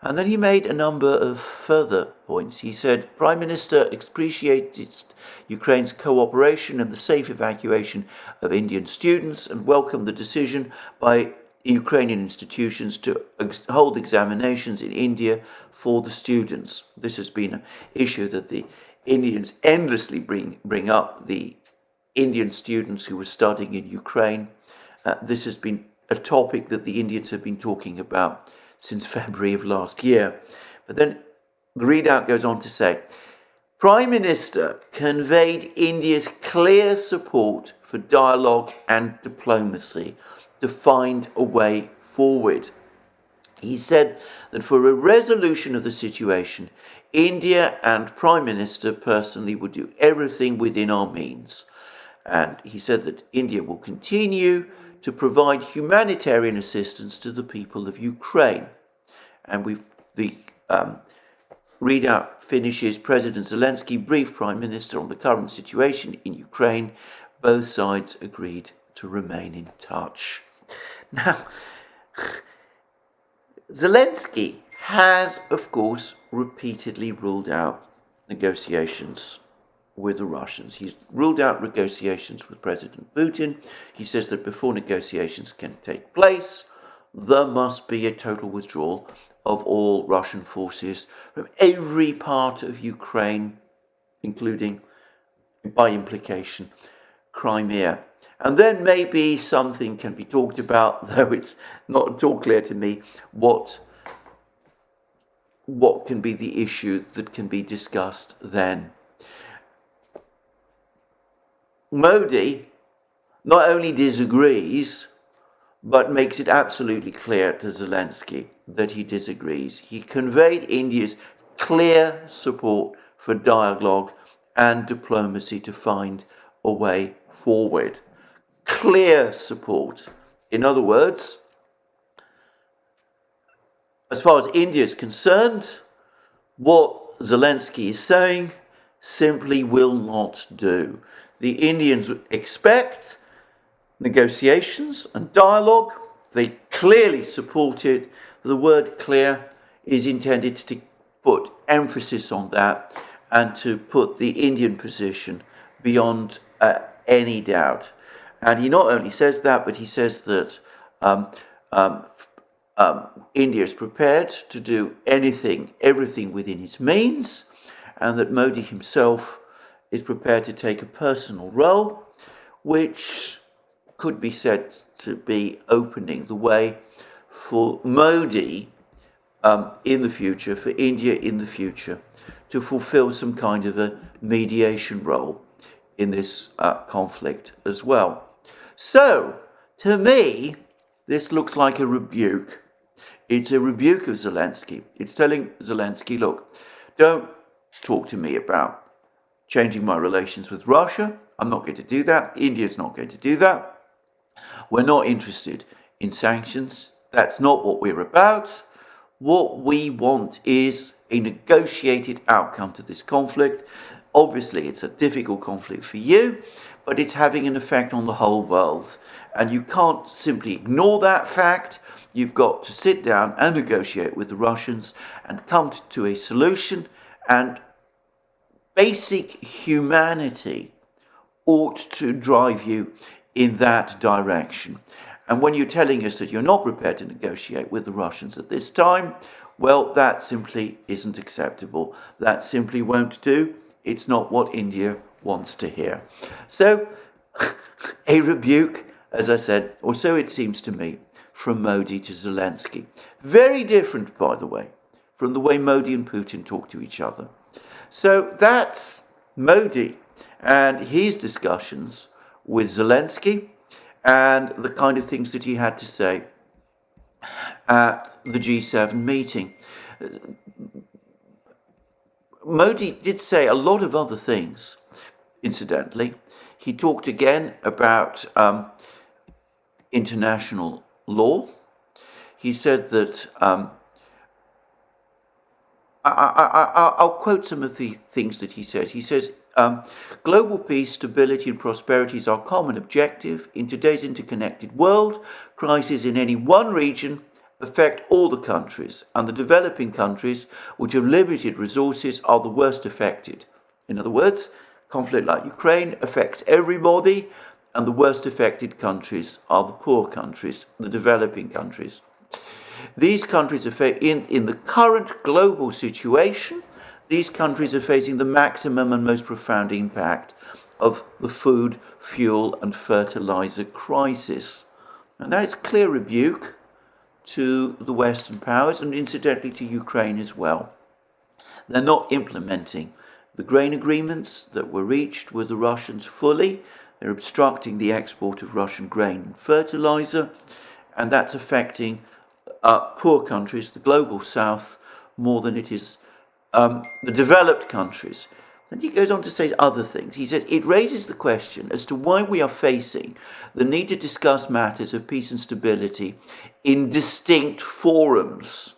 And then he made a number of further points. He said, Prime Minister appreciated Ukraine's cooperation and the safe evacuation of Indian students and welcomed the decision by Ukrainian institutions to hold examinations in India for the students. This has been an issue that the Indians endlessly bring up, the Indian students who were studying in Ukraine. This has been a topic that the Indians have been talking about since February of last year. But then the readout goes on to say, Prime Minister conveyed India's clear support for dialogue and diplomacy to find a way forward. He said that for a resolution of the situation, India and Prime Minister personally would do everything within our means. And he said that India will continue to provide humanitarian assistance to the people of Ukraine. And the readout finishes, President Zelensky briefed Prime Minister on the current situation in Ukraine. Both sides agreed to remain in touch. Now, Zelensky has, of course, repeatedly ruled out negotiations with the Russians. He's ruled out negotiations with President Putin. He says that before negotiations can take place, there must be a total withdrawal of all Russian forces from every part of Ukraine, including, by implication, Crimea. And then maybe something can be talked about, though it's not at all clear to me what can be the issue that can be discussed then. Modi not only disagrees, but makes it absolutely clear to Zelensky that he disagrees. He conveyed India's clear support for dialogue and diplomacy to find a way forward. Clear support. In other words, as far as India is concerned, what Zelensky is saying simply will not do. The Indians expect negotiations and dialogue. They clearly support it. The word clear is intended to put emphasis on that and to put the Indian position beyond any doubt. And he not only says that, but he says that India is prepared to do everything within its means, and that Modi himself is prepared to take a personal role, which could be said to be opening the way for Modi in the future, for India in the future, to fulfill some kind of a mediation role in this conflict as well. So, to me, this looks like a rebuke. It's a rebuke of Zelensky. It's telling Zelensky, look, don't talk to me about changing my relations with Russia. I'm not going to do that. India's not going to do that. We're not interested in sanctions. That's not what we're about. What we want is a negotiated outcome to this conflict. Obviously, it's a difficult conflict for you, but it's having an effect on the whole world. And you can't simply ignore that fact. You've got to sit down and negotiate with the Russians and come to a solution. And basic humanity ought to drive you in that direction. And when you're telling us that you're not prepared to negotiate with the Russians at this time, well, that simply isn't acceptable. That simply won't do. It's not what India wants to hear. So, a rebuke, as I said, or so it seems to me, from Modi to Zelensky. Very different, by the way, from the way Modi and Putin talk to each other. So that's Modi and his discussions with Zelensky and the kind of things that he had to say at the G7 meeting. Modi did say a lot of other things, incidentally. He talked again about international law. He said that, I'll quote some of the things that he says. He says, global peace, stability and prosperity is our common objective. In today's interconnected world, crises in any one region affect all the countries, and the developing countries, which have limited resources, are the worst affected. In other words, conflict like Ukraine affects everybody, and the worst affected countries are the poor countries, the developing countries. These countries are in the current global situation, these countries are facing the maximum and most profound impact of the food, fuel and fertilizer crisis. And that is clear rebuke to the Western powers and incidentally to Ukraine as well. They're not implementing the grain agreements that were reached with the Russians fully. They're obstructing the export of Russian grain and fertilizer, and that's affecting poor countries, the global south, more than it is the developed countries. Then he goes on to say other things. He says, it raises the question as to why we are facing the need to discuss matters of peace and stability in distinct forums.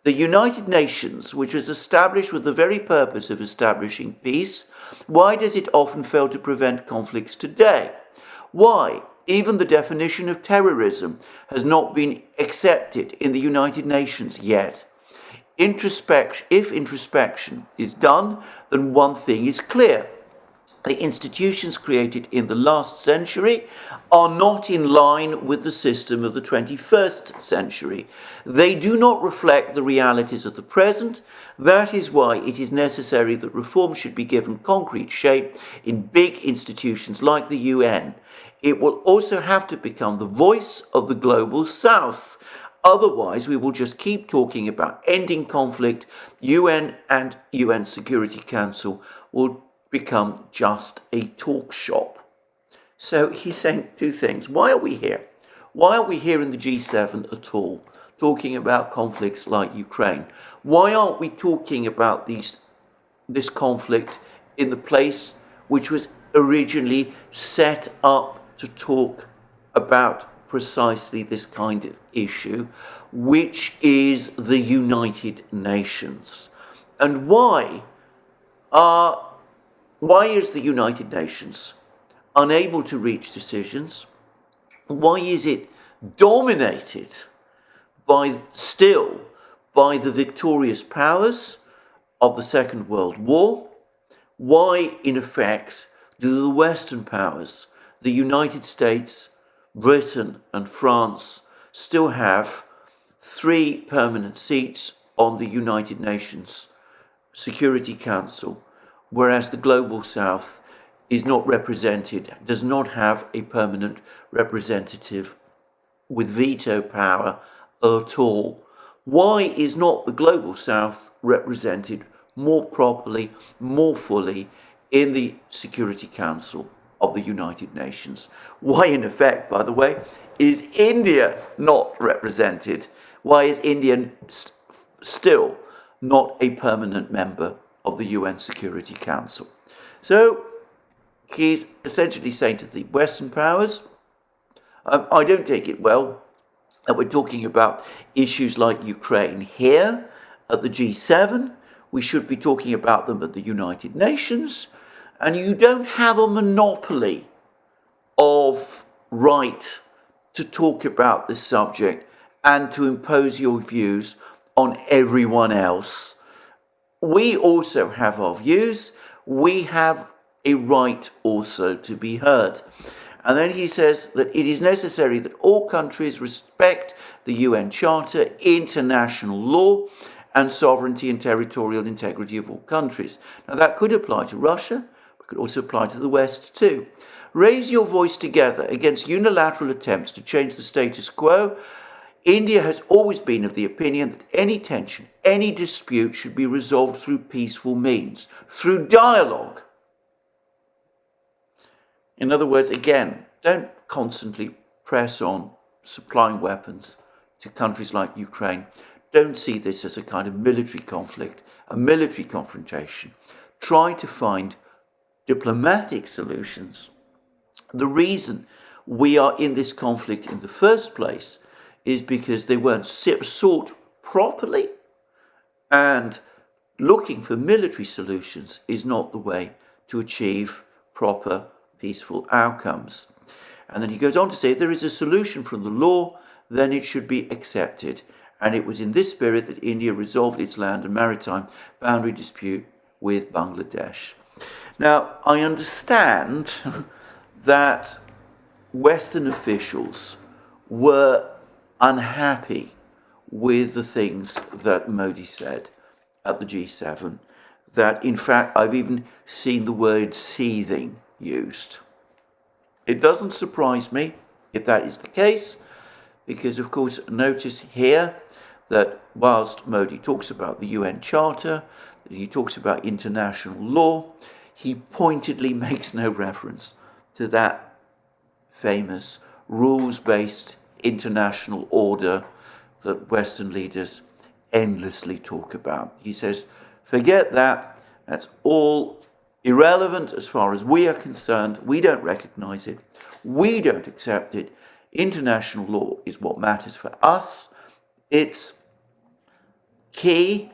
The United Nations, which was established with the very purpose of establishing peace, why does it often fail to prevent conflicts today? Why? Even the definition of terrorism has not been accepted in the United Nations yet. If introspection is done, then one thing is clear. The institutions created in the last century are not in line with the system of the 21st century. They do not reflect the realities of the present. That is why it is necessary that reform should be given concrete shape in big institutions like the UN. It will also have to become the voice of the global south. Otherwise, we will just keep talking about ending conflict. UN and UN Security Council will become just a talk shop. So he's saying two things. Why are we here? Why are we here in the G7 at all, talking about conflicts like Ukraine? Why aren't we talking about this conflict in the place which was originally set up to talk about precisely this kind of issue, which is the United Nations? And why is the United Nations unable to reach decisions? Why is it dominated by the victorious powers of the Second World War? Why, in effect, do the Western powers, the United States, Britain and France, still have 3 permanent seats on the United Nations Security Council, whereas the Global South is not represented, does not have a permanent representative with veto power at all. Why is not the Global South represented more properly, more fully in the Security Council of the United Nations? Why, in effect, by the way, is India not represented? Why is India still not a permanent member of the UN Security Council? So he's essentially saying to the Western powers, I don't take it well that we're talking about issues like Ukraine here at the G7. We should be talking about them at the United Nations. And you don't have a monopoly of right to talk about this subject and to impose your views on everyone else. We also have our views. We have a right also to be heard. And then he says that it is necessary that all countries respect the UN Charter, international law, and sovereignty and territorial integrity of all countries. Now that could apply to Russia, but could also apply to the West too. Raise your voice together against unilateral attempts to change the status quo. India has always been of the opinion that any tension, any dispute should be resolved through peaceful means, through dialogue. In other words, again, don't constantly press on supplying weapons to countries like Ukraine. Don't see this as a kind of military conflict, a military confrontation. Try to find diplomatic solutions. The reason we are in this conflict in the first place is because they weren't sought properly, and looking for military solutions is not the way to achieve proper peaceful outcomes. And then he goes on to say, if there is a solution from the law, then it should be accepted. And it was in this spirit that India resolved its land and maritime boundary dispute with Bangladesh. Now, I understand that Western officials were unhappy with the things that Modi said at the G7, that in fact I've even seen the word seething used. It doesn't surprise me if that is the case, because of course notice here that whilst Modi talks about the UN Charter, he talks about international law, he pointedly makes no reference to that famous rules-based international order that Western leaders endlessly talk about. He says, forget that, that's all irrelevant as far as we are concerned. We don't recognize it. We don't accept it. International law is what matters for us. Its key,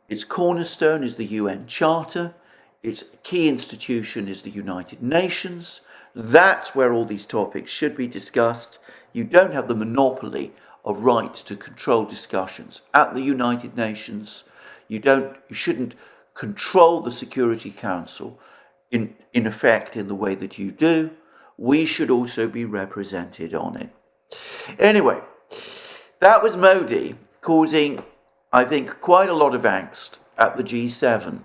its cornerstone is the UN Charter. Its key institution is the United Nations. That's where all these topics should be discussed. You don't have the monopoly of right to control discussions at the United Nations. You shouldn't control the Security Council in effect in the way that you do. We should also be represented on it. Anyway, that was Modi causing, I think, quite a lot of angst at the G7.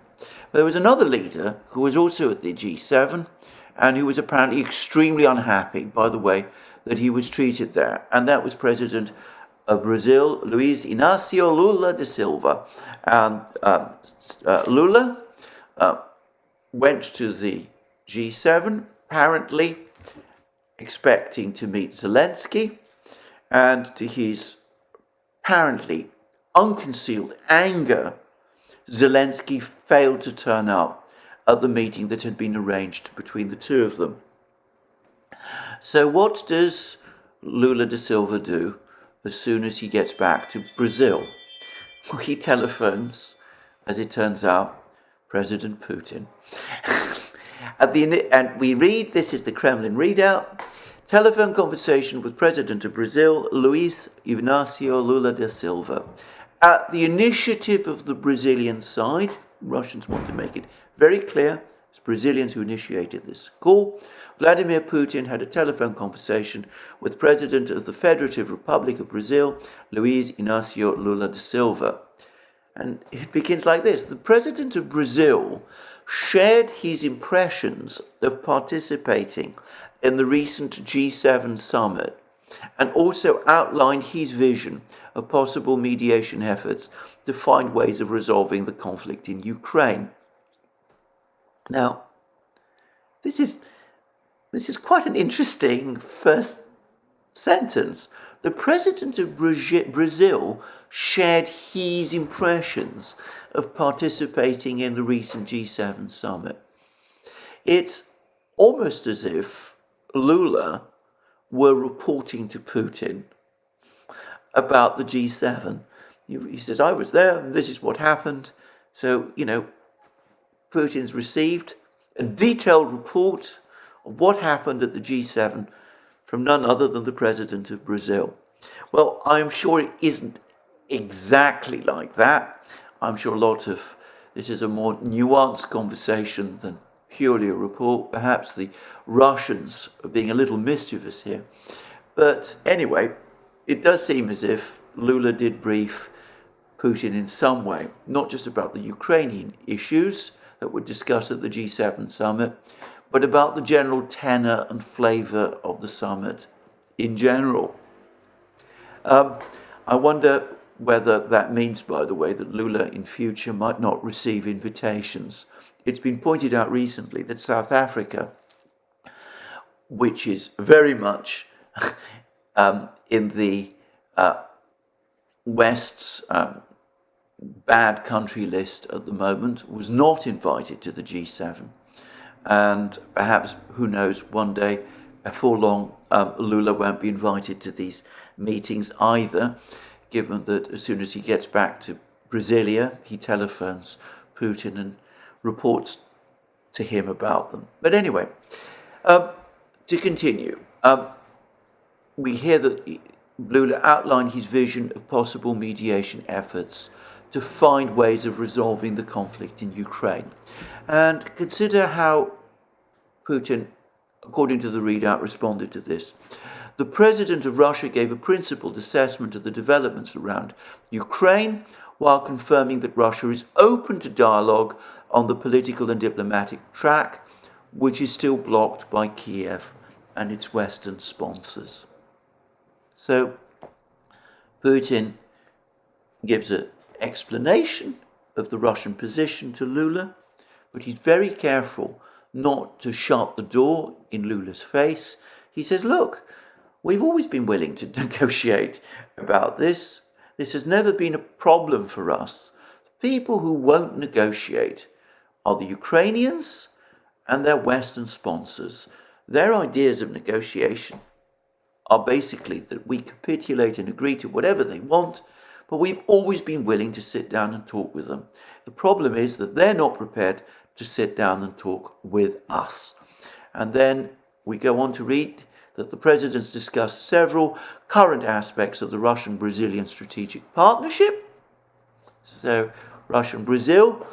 There was another leader who was also at the G7 and who was apparently extremely unhappy, by the way, that he was treated there. And that was President of Brazil, Luiz Inácio Lula da Silva. And Lula went to the G7, apparently expecting to meet Zelensky, and to his apparently unconcealed anger, Zelensky failed to turn up at the meeting that had been arranged between the two of them. So what does Lula da Silva do as soon as he gets back to Brazil? Well, he telephones, as it turns out, President Putin. And we read, this is the Kremlin readout, telephone conversation with President of Brazil, Luiz Inácio Lula da Silva. At the initiative of the Brazilian side, Russians want to make it very clear, It's Brazilians who initiated this call. Vladimir Putin had a telephone conversation with President of the Federative Republic of Brazil, Luiz Inácio Lula da Silva. And it begins like this. The President of Brazil shared his impressions of participating in the recent G7 summit and also outlined his vision of possible mediation efforts to find ways of resolving the conflict in Ukraine. Now, this is quite an interesting first sentence. The President of Brazil shared his impressions of participating in the recent G7 summit. It's almost as if Lula were reporting to Putin about the G7. He says, I was there, and this is what happened. So, Putin's received a detailed report of what happened at the G7 from none other than the President of Brazil. Well, I'm sure it isn't exactly like that. I'm sure this is a more nuanced conversation than purely a report. Perhaps the Russians are being a little mischievous here. But anyway, it does seem as if Lula did brief Putin in some way, not just about the Ukrainian issues that were discussed at the G7 summit, but about the general tenor and flavour of the summit in general. I wonder whether that means, by the way, that Lula in future might not receive invitations. It's been pointed out recently that South Africa, which is very much in the West's bad country list at the moment, was not invited to the G7. And perhaps, who knows, one day, before long, Lula won't be invited to these meetings either, given that as soon as he gets back to Brasilia, he telephones Putin and reports to him about them. But anyway, to continue, we hear that Lula outlined his vision of possible mediation efforts to find ways of resolving the conflict in Ukraine. And consider how Putin, according to the readout, responded to this. The President of Russia gave a principled assessment of the developments around Ukraine, while confirming that Russia is open to dialogue on the political and diplomatic track, which is still blocked by Kiev and its Western sponsors. So Putin gives an explanation of the Russian position to Lula, but he's very careful not to shut the door in Lula's face. He says, look, we've always been willing to negotiate about this. This has never been a problem for us. The people who won't negotiate are the Ukrainians and their Western sponsors. Their ideas of negotiation are basically that we capitulate and agree to whatever they want, but we've always been willing to sit down and talk with them. The problem is that they're not prepared to sit down and talk with us. And then we go on to read that the presidents discussed several current aspects of the Russian-Brazilian strategic partnership. So Russia and Brazil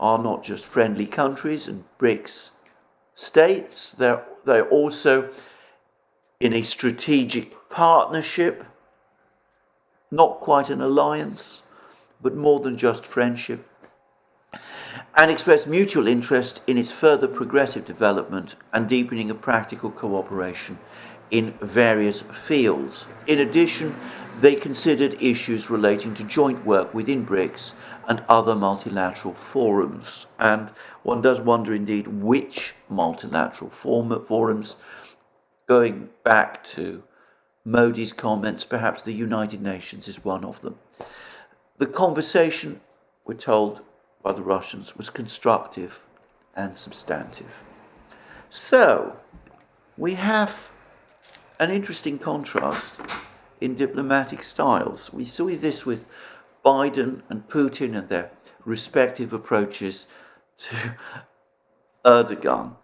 are not just friendly countries and BRICS states, they're also in a strategic partnership, not quite an alliance, but more than just friendship, and expressed mutual interest in its further progressive development and deepening of practical cooperation in various fields. In addition, they considered issues relating to joint work within BRICS and other multilateral forums. And one does wonder indeed which multilateral forums. Going back to Modi's comments, perhaps the United Nations is one of them. The conversation, we're told by the Russians, was constructive and substantive. So, we have an interesting contrast in diplomatic styles. We saw this with Biden and Putin and their respective approaches to Erdogan.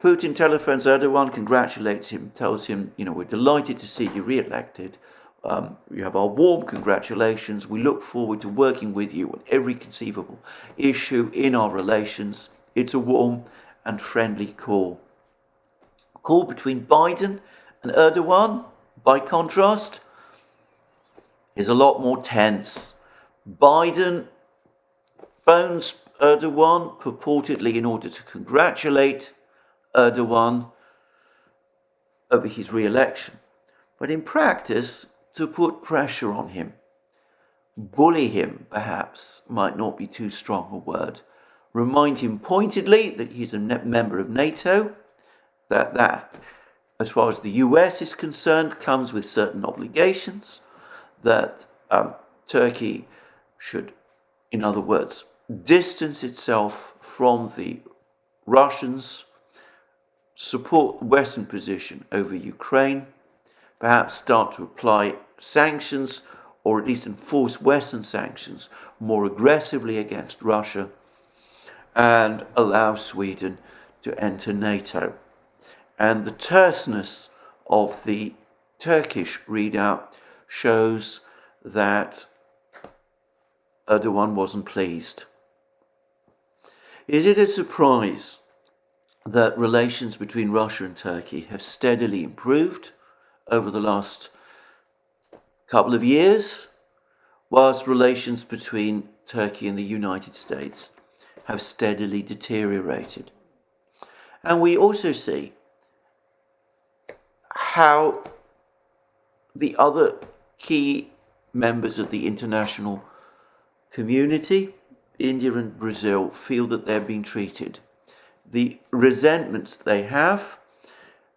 Putin telephones Erdogan, congratulates him, tells him, we're delighted to see you re-elected. You have our warm congratulations. We look forward to working with you on every conceivable issue in our relations. It's a warm and friendly call. A call between Biden and Erdogan, by contrast, is a lot more tense. Biden phones Erdogan purportedly in order to congratulate Erdogan over his re-election, but in practice to put pressure on him. Bully him, perhaps, might not be too strong a word. Remind him pointedly that he's a member of NATO, that as far as the US is concerned, comes with certain obligations, that Turkey should, in other words, distance itself from the Russians, support the Western position over Ukraine, perhaps start to apply sanctions, or at least enforce Western sanctions more aggressively against Russia, and allow Sweden to enter NATO. And the terseness of the Turkish readout shows that Erdogan wasn't pleased. Is it a surprise that relations between Russia and Turkey have steadily improved over the last couple of years, whilst relations between Turkey and the United States have steadily deteriorated? And we also see how the other key members of the international community, India and Brazil, feel that they're being treated. The resentments they have,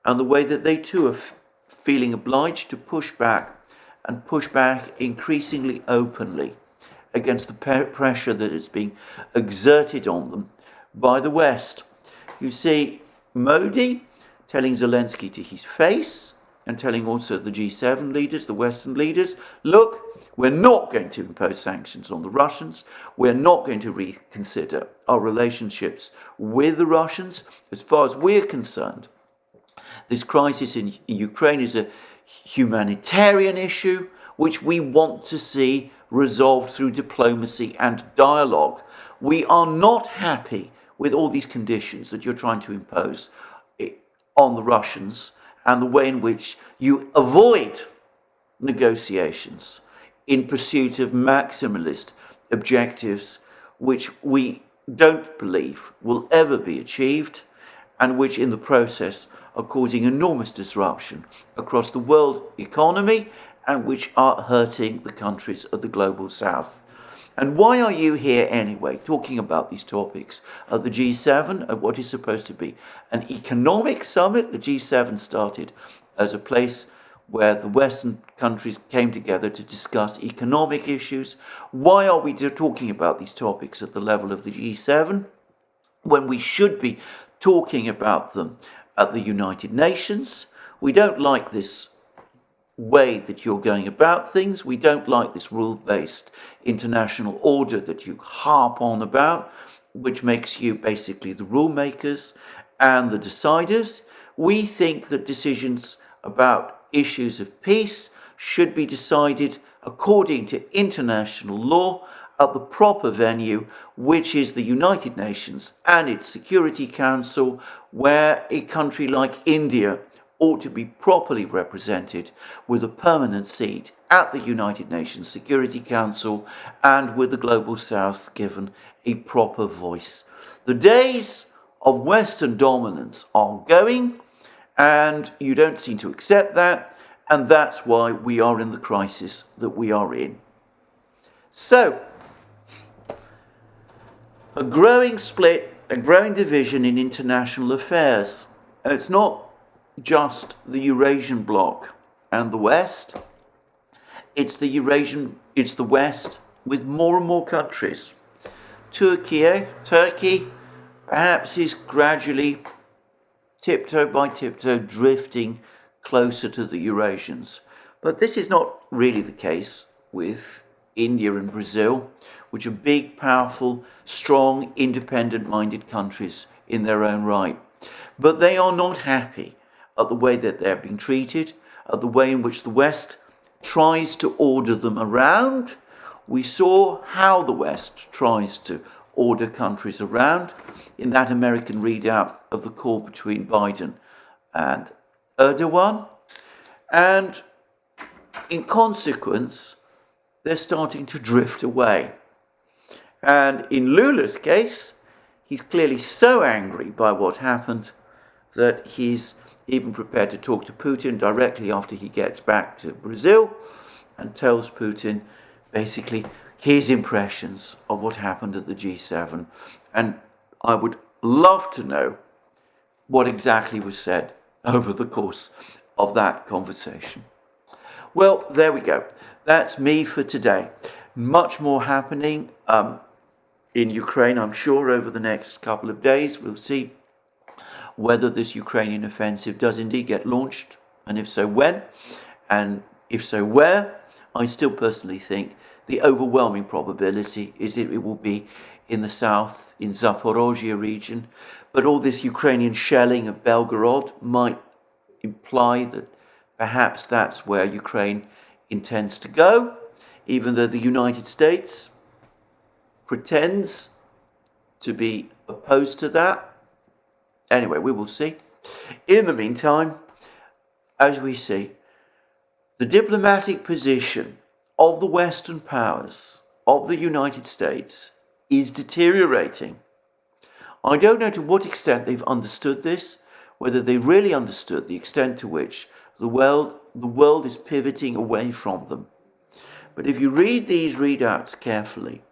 and the way that they too are feeling obliged to push back, and push back increasingly openly against the pressure that is being exerted on them by the West. You see Modi telling Zelensky to his face, and telling also the G7 leaders, the Western leaders, look, we're not going to impose sanctions on the Russians. We're not going to reconsider our relationships with the Russians. As far as we're concerned, this crisis in Ukraine is a humanitarian issue which we want to see resolved through diplomacy and dialogue. We are not happy with all these conditions that you're trying to impose on the Russians, and the way in which you avoid negotiations in pursuit of maximalist objectives, which we don't believe will ever be achieved, and which in the process are causing enormous disruption across the world economy, and which are hurting the countries of the global south. And why are you here anyway, talking about these topics at the G7, at what is supposed to be an economic summit? The G7 started as a place where the Western countries came together to discuss economic issues. Why are we talking about these topics at the level of the G7 when we should be talking about them at the United Nations? We don't like this way that you're going about things. We don't like this rule-based international order that you harp on about, which makes you basically the rule makers and the deciders. We think that decisions about issues of peace should be decided according to international law at the proper venue, which is the United Nations and its Security Council, where a country like India ought to be properly represented with a permanent seat at the United Nations Security Council, and with the Global South given a proper voice. The days of Western dominance are going, and you don't seem to accept that, and that's why we are in the crisis that we are in. So, a growing split, a growing division in international affairs. It's not just the Eurasian bloc and the West. It's the West with more and more countries. Turkey perhaps is gradually, tiptoe by tiptoe, drifting closer to the Eurasians. But this is not really the case with India and Brazil, which are big, powerful, strong, independent-minded countries in their own right. But they are not happy at the way that they're being treated, at the way in which the West tries to order them around. We saw how the West tries to order countries around in that American readout of the call between Biden and Erdogan. And in consequence, they're starting to drift away. And in Lula's case, he's clearly so angry by what happened that he's even prepared to talk to Putin directly after he gets back to Brazil and tells Putin basically his impressions of what happened at the G7. And I would love to know what exactly was said over the course of that conversation. Well, there we go. That's me for today. Much more happening in Ukraine, I'm sure, over the next couple of days. We'll see whether this Ukrainian offensive does indeed get launched, and if so, when, and if so, where. I still personally think the overwhelming probability is that it will be in the south, in Zaporozhye region, but all this Ukrainian shelling of Belgorod might imply that perhaps that's where Ukraine intends to go, even though the United States pretends to be opposed to that. Anyway, we will see. In the meantime, as we see, the diplomatic position of the Western powers, of the United States, is deteriorating. I don't know to what extent they've understood this, whether they really understood the extent to which the world is pivoting away from them. But if you read these readouts carefully,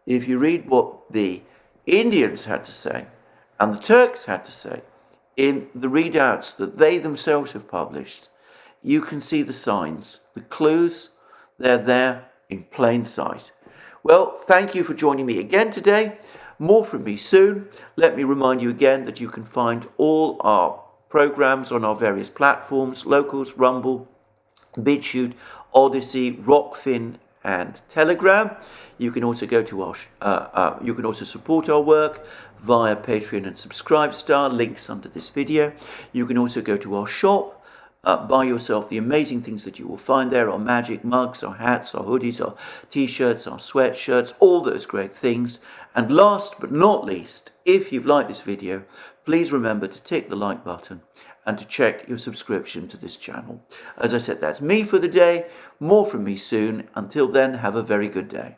if you read what the Indians had to say and the Turks had to say in the readouts that they themselves have published, you can see the signs, the clues, they're there in plain sight. Well, thank you for joining me again today. More from me soon. Let me remind you again that you can find all our programs on our various platforms: Locals, Rumble, BitChute, Odyssey, Rockfin, and Telegram. You can also go to our you can also support our work via Patreon and Subscribestar, links under this video. You can also go to our shop, buy yourself the amazing things that you will find there: our magic mugs, our hats, our hoodies, our t-shirts, our sweatshirts, all those great things. And last but not least, if you've liked this video, please remember to tick the like button and to check your subscription to this channel. As I said, that's me for the day. More from me soon. Until then, have a very good day.